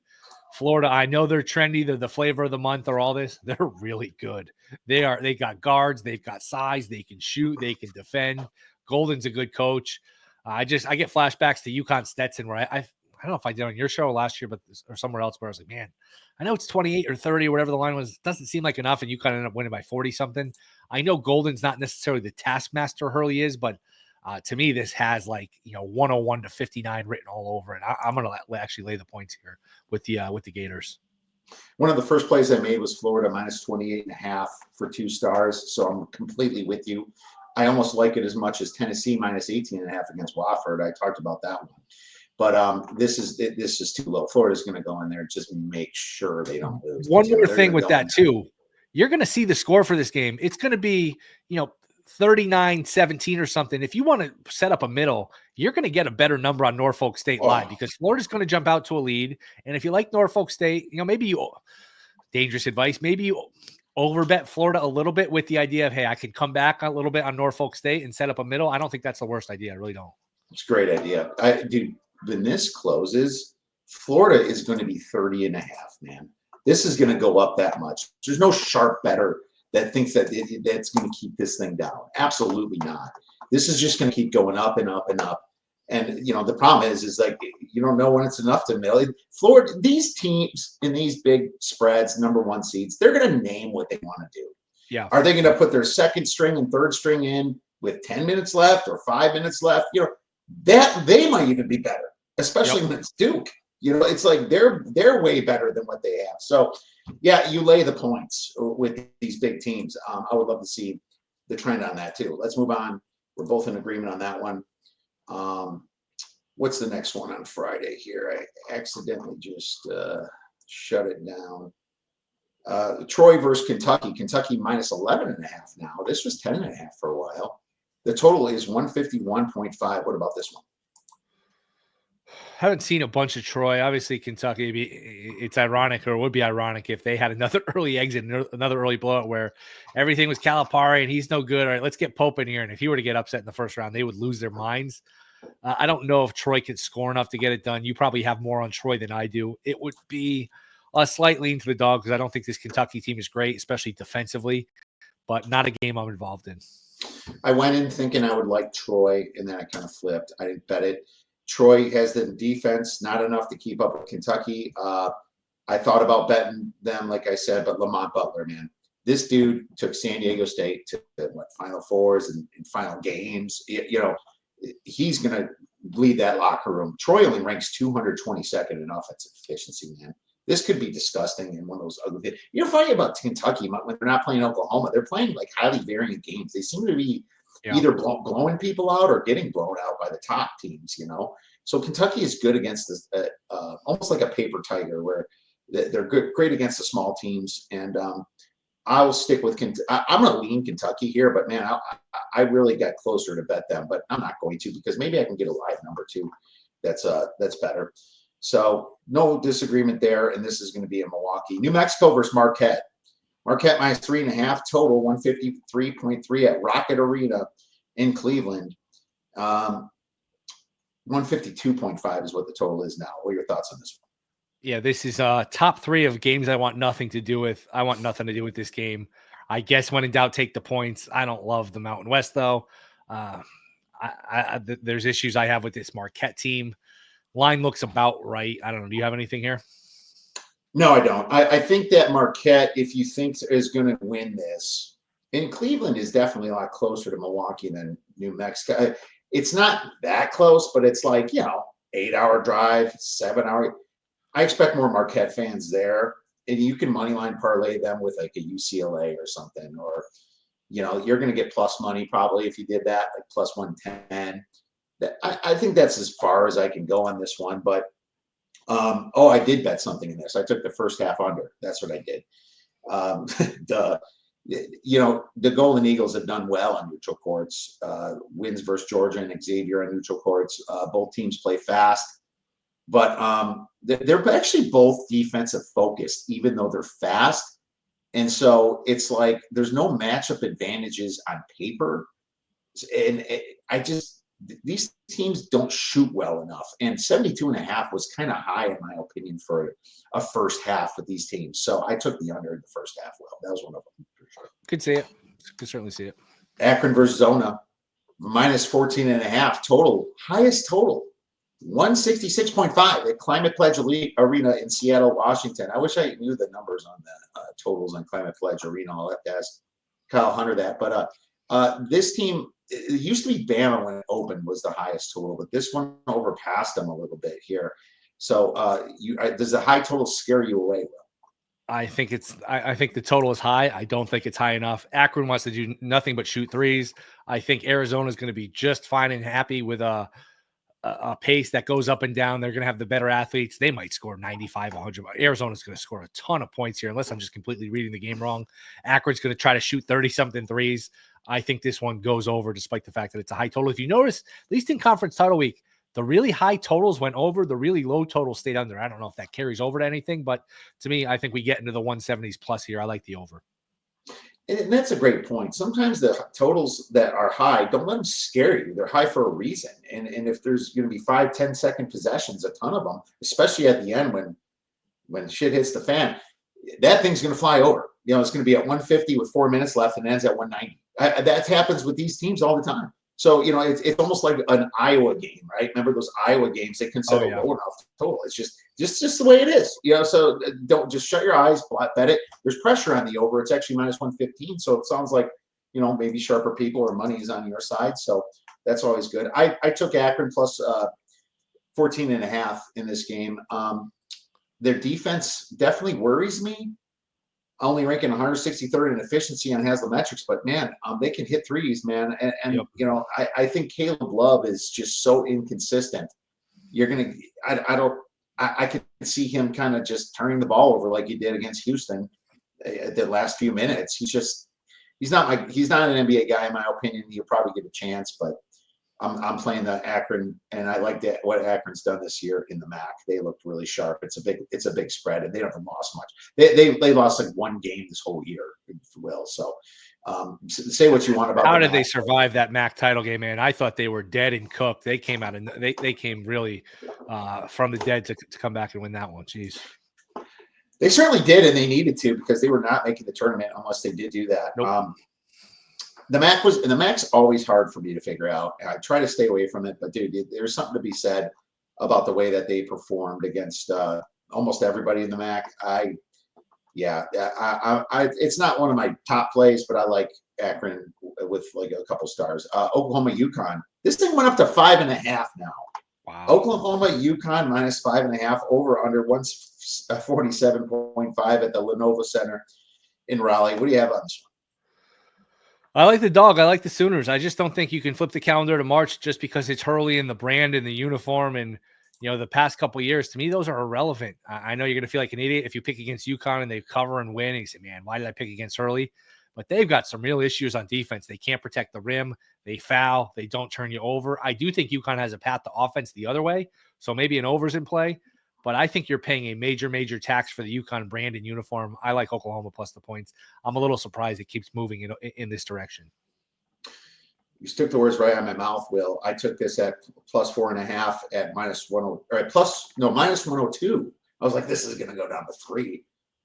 B: Florida, I know they're trendy. They're the flavor of the month or all this. They're really good. They got guards. They've got size. They can shoot. They can defend. Golden's a good coach. I get flashbacks to UConn Stetson, where I don't know if I did on your show last year, or somewhere else, where I was like, man, I know it's 28 or 30 or whatever the line was. It doesn't seem like enough, and UConn ended up winning by 40 something. I know Golden's not necessarily the taskmaster Hurley is, but to me, this has 101 to 59 written all over it. I'm going to actually lay the points here with the Gators.
A: One of the first plays I made was Florida minus 28.5 for 2 stars. So I'm completely with you. I almost like it as much as Tennessee minus 18.5 against Wofford. I talked about that one. But this is too low. Florida's going to go in there and just make sure they don't lose.
B: One more thing with that too. You're going to see the score for this game. It's going to be, 39-17 or something. If you want to set up a middle, you're going to get a better number on Norfolk State live, because Florida's going to jump out to a lead. And if you like Norfolk State, dangerous advice, maybe you overbet Florida a little bit with the idea of, hey, I can come back a little bit on Norfolk State and set up a middle. I don't think that's the worst idea. I really don't.
A: It's a great idea. Dude, when this closes, Florida is going to be 30.5, man. This is going to go up that much. There's no sharp better that thinks that that's going to keep this thing down. Absolutely not. This is just going to keep going up and up and up. And, the problem is like, you don't know when it's enough to mill. Florida, these teams in these big spreads, number 1 seeds, they're going to name what they want to do.
B: Yeah.
A: Are they going to put their second string and third string in with 10 minutes left or 5 minutes left? That they might even be better, especially when it's Duke. It's like they're way better than what they have. So, yeah, you lay the points with these big teams. I would love to see the trend on that too. Let's move on. We're both in agreement on that one. What's the next one on Friday here? I accidentally just shut it down. Troy versus Kentucky. Kentucky minus 11.5 now. This was 10.5 for a while. The total is 151.5. What about this one?
B: Haven't seen a bunch of Troy. Obviously, Kentucky, it's ironic, or it would be ironic if they had another early exit, another early blowout where everything was Calipari and he's no good. All right, let's get Pope in here. And if he were to get upset in the first round, they would lose their minds. I don't know if Troy can score enough to get it done. You probably have more on Troy than I do. It would be a slight lean to the dog, because I don't think this Kentucky team is great, especially defensively, but not a game I'm involved in.
A: I went in thinking I would like Troy, and then I kind of flipped. I didn't bet it. Troy has the defense, not enough to keep up with Kentucky. I thought about betting them, like I said, but Lamont Butler, man. This dude took San Diego State to Final Fours and final games. He's going to lead that locker room. Troy only ranks 222nd in offensive efficiency, man. This could be disgusting in one of those ugly things. You know, funny about Kentucky, when they're not playing Oklahoma, they're playing like highly varying games. They seem to be either blowing people out or getting blown out by the top teams, you know. So Kentucky is good against this, almost like a paper tiger, where they're great against the small teams. And I will stick with I'm going to lean Kentucky here, but man, I really got closer to bet them, but I'm not going to, because maybe I can get a live number too. That's better. So no disagreement there. And this is going to be in Milwaukee. New Mexico versus Marquette. Marquette minus 3.5 total, 153.3 at Rocket Arena in Cleveland. 152.5 is what the total is now. What are your thoughts on this one?
B: Yeah, this is top 3 of games I want nothing to do with. I want nothing to do with this game. I guess when in doubt, take the points. I don't love the Mountain West, though. There's issues I have with this Marquette team. Line looks about right. I don't know. Do you have anything here?
A: No, I don't. I think that Marquette, if you think is going to win this, and Cleveland is definitely a lot closer to Milwaukee than New Mexico. It's not that close, but it's like, 8-hour drive, 7-hour. I expect more Marquette fans there, and you can moneyline parlay them with like a UCLA or something, or you're going to get plus money probably if you did that, like plus 110. I think that's as far as I can go on this one. But I did bet something in this. I took the first half under. That's what I did. The Golden Eagles have done well on neutral courts. Wins versus Georgia and Xavier on neutral courts. Both teams play fast. But they're actually both defensive focused, even though they're fast. And so it's like there's no matchup advantages on paper. And these teams don't shoot well enough. And 72.5 was kind of high, in my opinion, for a first half with these teams. So I took the under in the first half. Well, that was one of them. For sure.
B: Could see it. Could certainly see it.
A: Akron versus Zona, minus 14.5 total. Highest total. 166.5 at Climate Pledge Arena in Seattle, Washington. I wish I knew the numbers on the totals on Climate Pledge Arena. I'll have to ask Kyle Hunter that. But this team, it used to be Bama when it opened was the highest total, but this one overpassed them a little bit here. So does the high total scare you away, Will?
B: I think the total is high. I don't think it's high enough. Akron wants to do nothing but shoot threes. I think Arizona is going to be just fine and happy with a pace that goes up and down. They're going to have the better athletes. They might score 95, 100. Arizona's going to score a ton of points here, unless I'm just completely reading the game wrong. Akron's going to try to shoot 30-something threes. I think this one goes over, despite the fact that it's a high total. If you notice, at least in conference title week, the really high totals went over. The really low totals stayed under. I don't know if that carries over to anything, but to me, I think we get into the 170s plus here. I like the over.
A: And that's a great point. Sometimes the totals that are high, don't let them scare you. They're high for a reason. And if there's going to be 5-10 second possessions, a ton of them, especially at the end when shit hits the fan, that thing's going to fly over. It's going to be at 150 with 4 minutes left and ends at 190. That happens with these teams all the time. So, it's almost like an Iowa game, right? Remember those Iowa games? They can set a low enough total. It's just the way it is, so don't just shut your eyes, bet it. There's pressure on the over. It's actually minus 115. So it sounds like, maybe sharper people or money is on your side. So that's always good. I took Akron plus 14.5 in this game. Their defense definitely worries me. Only ranking 163rd in efficiency on Haslametrics, but man, they can hit threes, man. And yep. I think Caleb Love is just so inconsistent. I could see him kind of just turning the ball over like he did against Houston at the last few minutes. He's not an NBA guy in my opinion. He'll probably get a chance, but I'm playing the Akron, and I like what Akron's done this year in the MAC. They looked really sharp. It's a big spread, and they haven't lost much. They lost like one game this whole year, if you will. So say what you want about
B: how did they survive that MAC title game, man? I thought they were dead and cooked. They came out and they came really from the dead to come back and win that one. Jeez.
A: They certainly did, and they needed to, because they were not making the tournament unless they did do that.
B: Nope.
A: The MAC's always hard for me to figure out. I try to stay away from it, but dude, there's something to be said about the way that they performed against almost everybody in the MAC. It's not one of my top plays, but I like Akron with like a couple stars. Oklahoma, UConn. This thing went up to 5.5 now.
B: Wow.
A: Oklahoma, UConn minus 5.5, over under 147.5 at the Lenovo Center in Raleigh. What do you have on this one?
B: I like the dog. I like the Sooners. I just don't think you can flip the calendar to March just because it's Hurley in the brand and the uniform. And, the past couple of years, to me, those are irrelevant. I know you're going to feel like an idiot if you pick against UConn and they cover and win. And you say, man, why did I pick against Hurley? But they've got some real issues on defense. They can't protect the rim. They foul. They don't turn you over. I do think UConn has a path to offense the other way. So maybe an over's in play. But I think you're paying a major, major tax for the UConn brand and uniform. I like Oklahoma plus the points. I'm a little surprised it keeps moving in this direction.
A: You took the words right out of my mouth, Will. I took this at plus 4.5 at minus 10, or minus 102. I was like, this is going to go down to 3.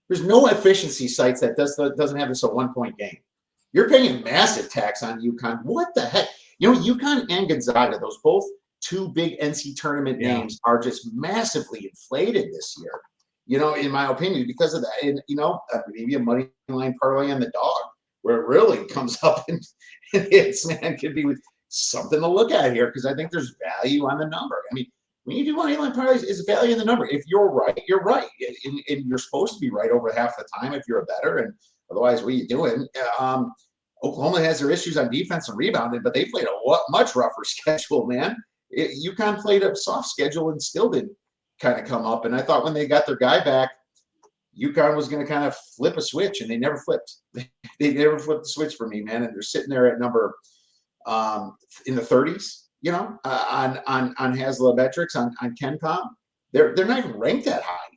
A: There's no efficiency sites that doesn't have this a 1-point game. You're paying a massive tax on UConn. What the heck? UConn and Gonzaga, those both 2 big NC tournament names, are just massively inflated this year. In my opinion, because of that. And maybe a money line parlay on the dog, where it really comes up and hits, man, could be something to look at here, because I think there's value on the number. I mean, when you do money line parlays, is value in the number. If you're right, you're right. And you're supposed to be right over half the time if you're a bettor. And otherwise, what are you doing? Oklahoma has their issues on defense and rebounding, but they played a much rougher schedule, man. UConn played a soft schedule and still didn't kind of come up. And I thought when they got their guy back, UConn was going to kind of flip a switch, and they never flipped. They never flipped the switch for me, man. And they're sitting there at number in the 30s, on Haslametrics, on KenPom. They're not even ranked that high.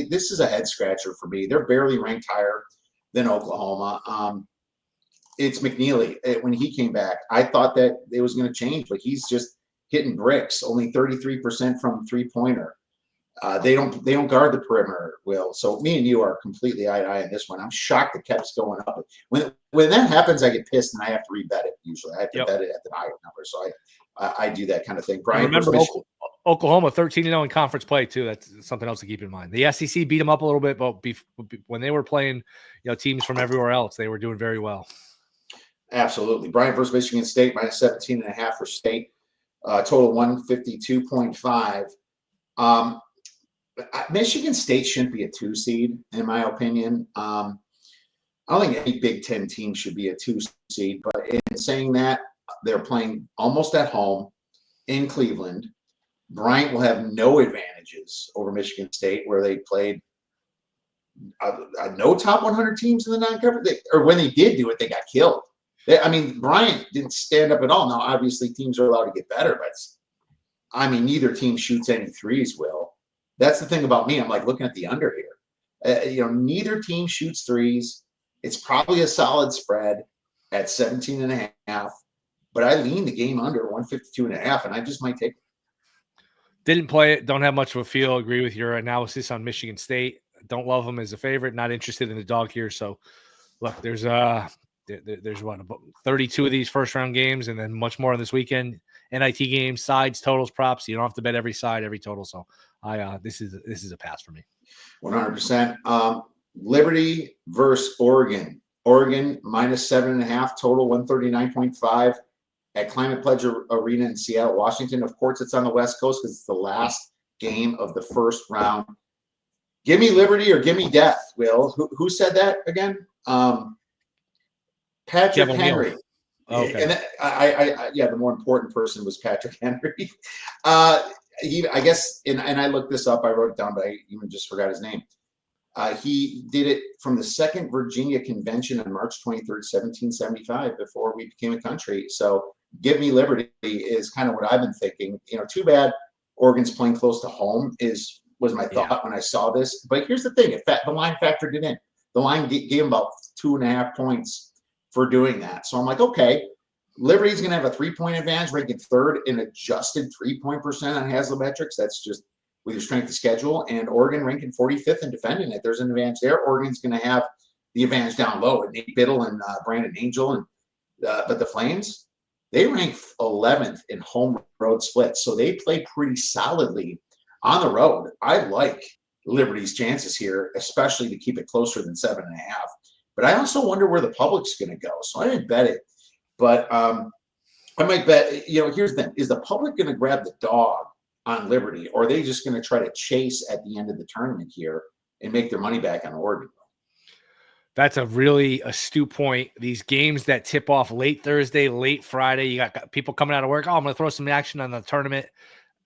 A: This is a head scratcher for me. They're barely ranked higher than Oklahoma. It's McNeely. When he came back, I thought that it was going to change, but he's just hitting bricks. Only 33% from 3-pointer. They don't guard the perimeter, Will. So me and you are completely eye to eye on this one. I'm shocked the Kep's going up. When that happens, I get pissed and I have to rebet it. Usually, I have to bet it at the higher number. So I do that kind of thing. Brian,
B: remember Oklahoma 13-0 in conference play too. That's something else to keep in mind. The SEC beat them up a little bit, but when they were playing, teams from everywhere else, they were doing very well.
A: Absolutely. Bryant versus Michigan State minus 17.5 for State. Total 152.5. Michigan State shouldn't be a 2 seed, in my opinion. I don't think any Big Ten team should be a 2 seed, but in saying that, they're playing almost at home in Cleveland. Bryant will have no advantages over Michigan State, where they played no top 100 teams in the non-conference. Or when they did do it, they got killed. Bryant didn't stand up at all. Now, obviously, teams are allowed to get better, but neither team shoots any threes, Will. That's the thing about me. I'm like looking at the under here. Neither team shoots threes. It's probably a solid spread at 17.5, but I lean the game under 152.5, and I just might take it.
B: Didn't play it. Don't have much of a feel. Agree with your analysis on Michigan State. Don't love them as a favorite. Not interested in the dog here. So, look, there's what, about 32 of these first round games, and then much more on this weekend. NIT games, sides, totals, props. You don't have to bet every side, every total. So, this is a pass for me.
A: 100%. Liberty versus Oregon. Oregon minus 7.5, total 139.5 at Climate Pledge Arena in Seattle, Washington. Of course, it's on the West Coast because it's the last game of the first round. Give me Liberty or give me death, Will. Who said that again? Patrick Henry.
B: Okay.
A: And the more important person was Patrick Henry. I guess, and I looked this up. I wrote it down, but I even just forgot his name. He did it from the Second Virginia Convention on March 23rd, 1775, before we became a country. So give me Liberty is kind of what I've been thinking. Too bad Oregon's playing close to home was my thought when I saw this. But here's the thing. The line factored it in. The line gave him about 2.5 points for doing that. So I'm like, okay, Liberty's going to have a 3-point advantage, ranking 3rd in adjusted 3-point percent on Haslametrics. That's just with your strength of schedule. And Oregon ranking 45th in defending it. There's an advantage there. Oregon's going to have the advantage down low with Nate Biddle and Brandon Angel. But the Flames, they rank 11th in home road splits. So they play pretty solidly on the road. I like Liberty's chances here, especially to keep it closer than 7.5. But I also wonder where the public's going to go. So I didn't bet it. But I might bet, here's the thing. Is the public going to grab the dog on Liberty, or are they just going to try to chase at the end of the tournament here and make their money back on Oregon?
B: That's a really astute point. These games that tip off late Thursday, late Friday, you got people coming out of work. Oh, I'm going to throw some action on the tournament.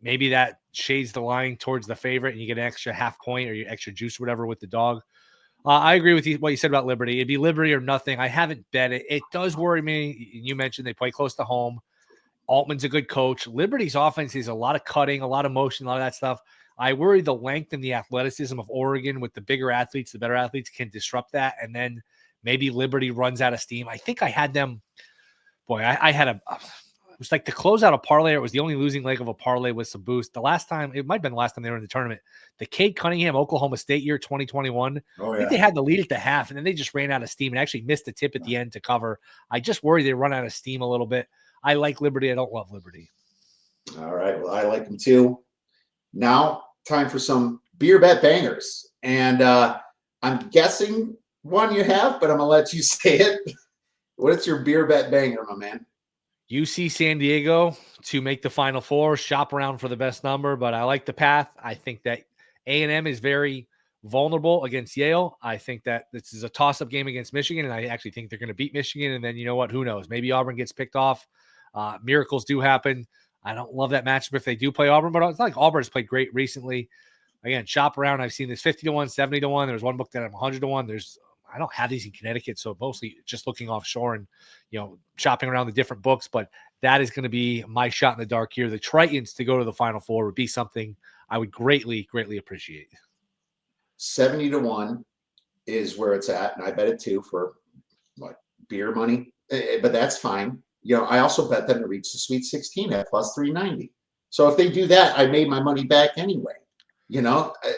B: Maybe that shades the line towards the favorite and you get an extra half point or your extra juice or whatever with the dog. I agree with you, what you said about Liberty. It'd be Liberty or nothing. I haven't bet it. It does worry me. You mentioned they play close to home. Altman's a good coach. Liberty's offense is a lot of cutting, a lot of motion, a lot of that stuff. I worry the length and the athleticism of Oregon with the bigger athletes, the better athletes can disrupt that. And then maybe Liberty runs out of steam. I think I had them. Boy, I had it was like to close out a parlay. It was the only losing leg of a parlay with some boost. The last time, it might have been the last time they were in the tournament, the Cade Cunningham, Oklahoma State year 2021.
A: Oh,
B: I think they had the lead at the half, and then they just ran out of steam and actually missed the tip at the end to cover. I just worry they run out of steam a little bit. I like Liberty. I don't love Liberty.
A: All right. Well, I like them too. Now, time for some beer bet bangers. And I'm guessing one you have, but I'm going to let you say it. What's your beer bet banger, my man?
B: UC San Diego to make the Final Four, shop around for the best number, but I like the path. I think that A&M is very vulnerable against Yale. I think that this is a toss-up game against Michigan, and I actually think they're going to beat Michigan, and then you know what? Who knows? Maybe Auburn gets picked off. Miracles do happen. I don't love that matchup if they do play Auburn, but it's not like Auburn's played great recently. Again, shop around. I've seen this 50-1, 70-1. There's one book that I'm 100-1. I don't have these in Connecticut, so mostly just looking offshore and, shopping around the different books. But that is going to be my shot in the dark here. The Tritons to go to the Final Four would be something I would greatly, greatly appreciate.
A: 70-1 is where it's at, and I bet it too for beer money, but that's fine. I also bet them to reach the Sweet 16 at plus 390. So if they do that, I made my money back anyway.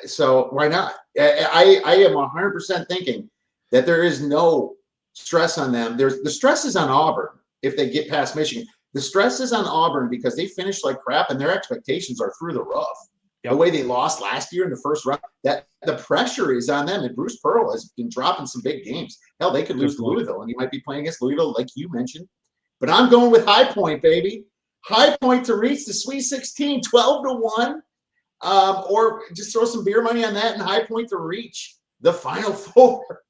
A: So why not? I am 100% thinking that there is no stress on them. The stress is on Auburn if they get past Michigan. The stress is on Auburn because they finished like crap and their expectations are through the roof. Yep. The way they lost last year in the first round, that the pressure is on them. And Bruce Pearl has been dropping some big games. Hell, they could lose to Louisville, and he might be playing against Louisville, like you mentioned. But I'm going with High Point, baby. High Point to reach the Sweet 16, 12-1. Or just throw some beer money on that and High Point to reach the Final Four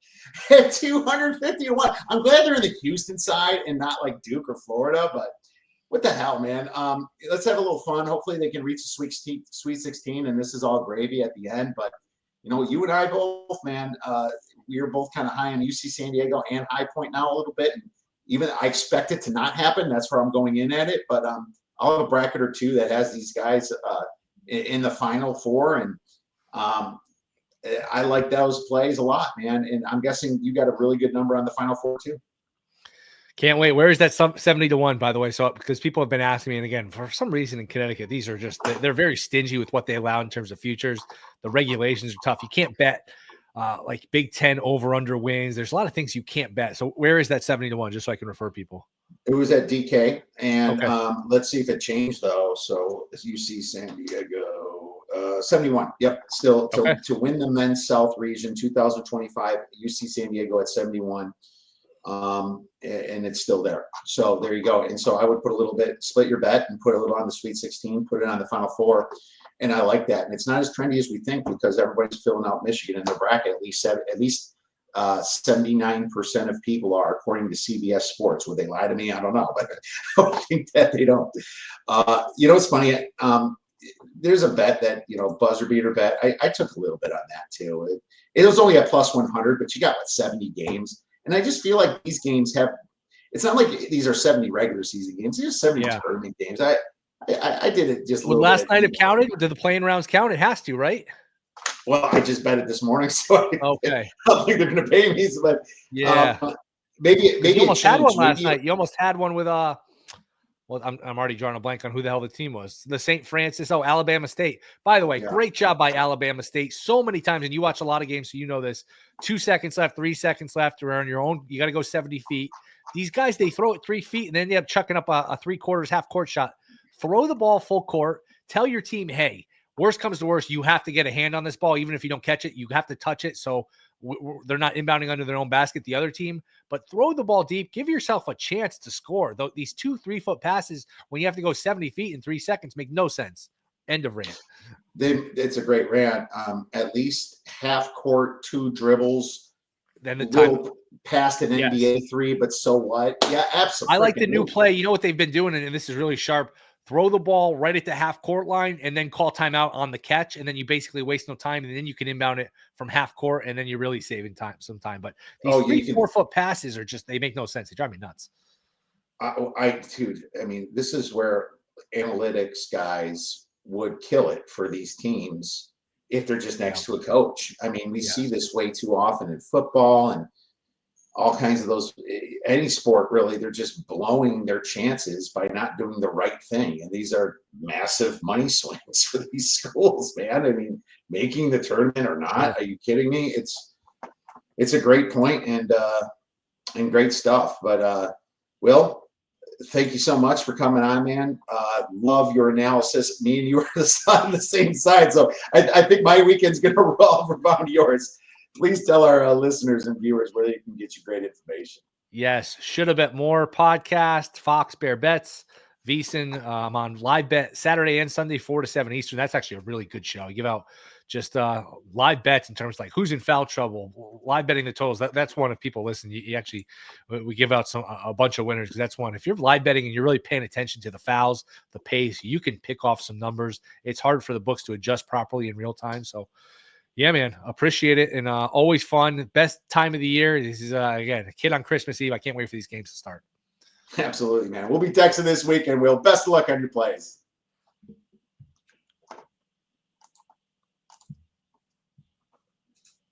A: at 250-1. I'm glad they're in the Houston side and not like Duke or Florida, but what the hell, man? Let's have a little fun. Hopefully they can reach the Sweet 16, and this is all gravy at the end. But, you and I both, man, we are both kind of high on UC San Diego and High Point now a little bit. And even I expect it to not happen. That's where I'm going in at it. But I'll have a bracket or two that has these guys in the Final Four, and I like those plays a lot, man. And I'm guessing you got a really good number on the Final Four too.
B: Can't wait. Where is that 70-1, by the way? So, because people have been asking me, and again, for some reason in Connecticut, these are just, they're very stingy with what they allow in terms of futures. The regulations are tough. You can't bet like Big Ten over-under wins. There's a lot of things you can't bet. So where is that 70-1, just so I can refer people?
A: It was at DK, and okay. Let's see if it changed though. So UC San Diego, 71. Yep, still to win the men's South Region 2025. UC San Diego at 71, and it's still there. So there you go. And so I would put a little bit, split your bet, and put a little on the Sweet 16, put it on the Final Four, and I like that. And it's not as trendy as we think because everybody's filling out Michigan in their bracket. At least 79% of people are, according to CBS Sports. Would they lie to me? I don't know, but I don't think that they don't. It's funny. There's a bet that, buzzer beater bet. I took a little bit on that too. It was only at plus 100, but you got 70 games. And I just feel like these games it's not like these are 70 regular season games. These are 70 tournament games. I did it just a little bit.
B: Last night have counted? Did the playing rounds count? It has to, right?
A: Well, I just bet it this morning, so I don't think they're going to pay me. But maybe
B: you almost had one last night. You almost had one with I'm already drawing a blank on who the hell the team was. The St. Francis, Alabama State. By the way, great job by Alabama State. So many times, and you watch a lot of games, so you know this. 2 seconds left, 3 seconds left. You're on your own. You got to go 70 feet. These guys, they throw it 3 feet, and then they end up chucking up a 3/4 half court shot. Throw the ball full court. Tell your team, hey, worst comes to worst, you have to get a hand on this ball. Even if you don't catch it, you have to touch it. So they're not inbounding under their own basket, the other team, but throw the ball deep, give yourself a chance to score. Though these 2-3 foot passes, when you have to go 70 feet in 3 seconds, make no sense. End of rant.
A: It's a great rant. At least half court, 2 dribbles,
B: Then the time
A: past an NBA 3, but so what? Yeah, absolutely.
B: I like the new play. You know what they've been doing, and this is really sharp. Throw the ball right at the half court line and then call timeout on the catch. And then you basically waste no time. And then you can inbound it from half court. And then you're really saving some time. But these 3-4 foot passes are just, they make no sense. They drive me nuts.
A: Dude, I mean, this is where analytics guys would kill it for these teams if they're just next to a coach. I mean, we see this way too often in football and all kinds of those, any sport really. They're just blowing their chances by not doing the right thing. And these are massive money swings for these schools, man. I mean, making the tournament or not, are you kidding me? It's a great point and great stuff. But Will, thank you so much for coming on, man. Love your analysis. Me and you are on the same side. So I think my weekend's going to revolve around yours. Please tell our listeners and viewers where they can get you great information.
B: Yes. Should Have Bet More podcast, Fox Bear Bets, VSiN. I'm on live bet Saturday and Sunday, 4 to 7 Eastern. That's actually a really good show. I give out just live bets in terms of like who's in foul trouble, live betting the totals. That's one. If people listen, you actually, we give out a bunch of winners because that's one. If you're live betting and you're really paying attention to the fouls, the pace, you can pick off some numbers. It's hard for the books to adjust properly in real time. So yeah, man, appreciate it. And always fun. Best time of the year. This is, again, a kid on Christmas Eve. I can't wait for these games to start.
A: Absolutely, man. We'll be texting this weekend, Will. Best of luck on your plays.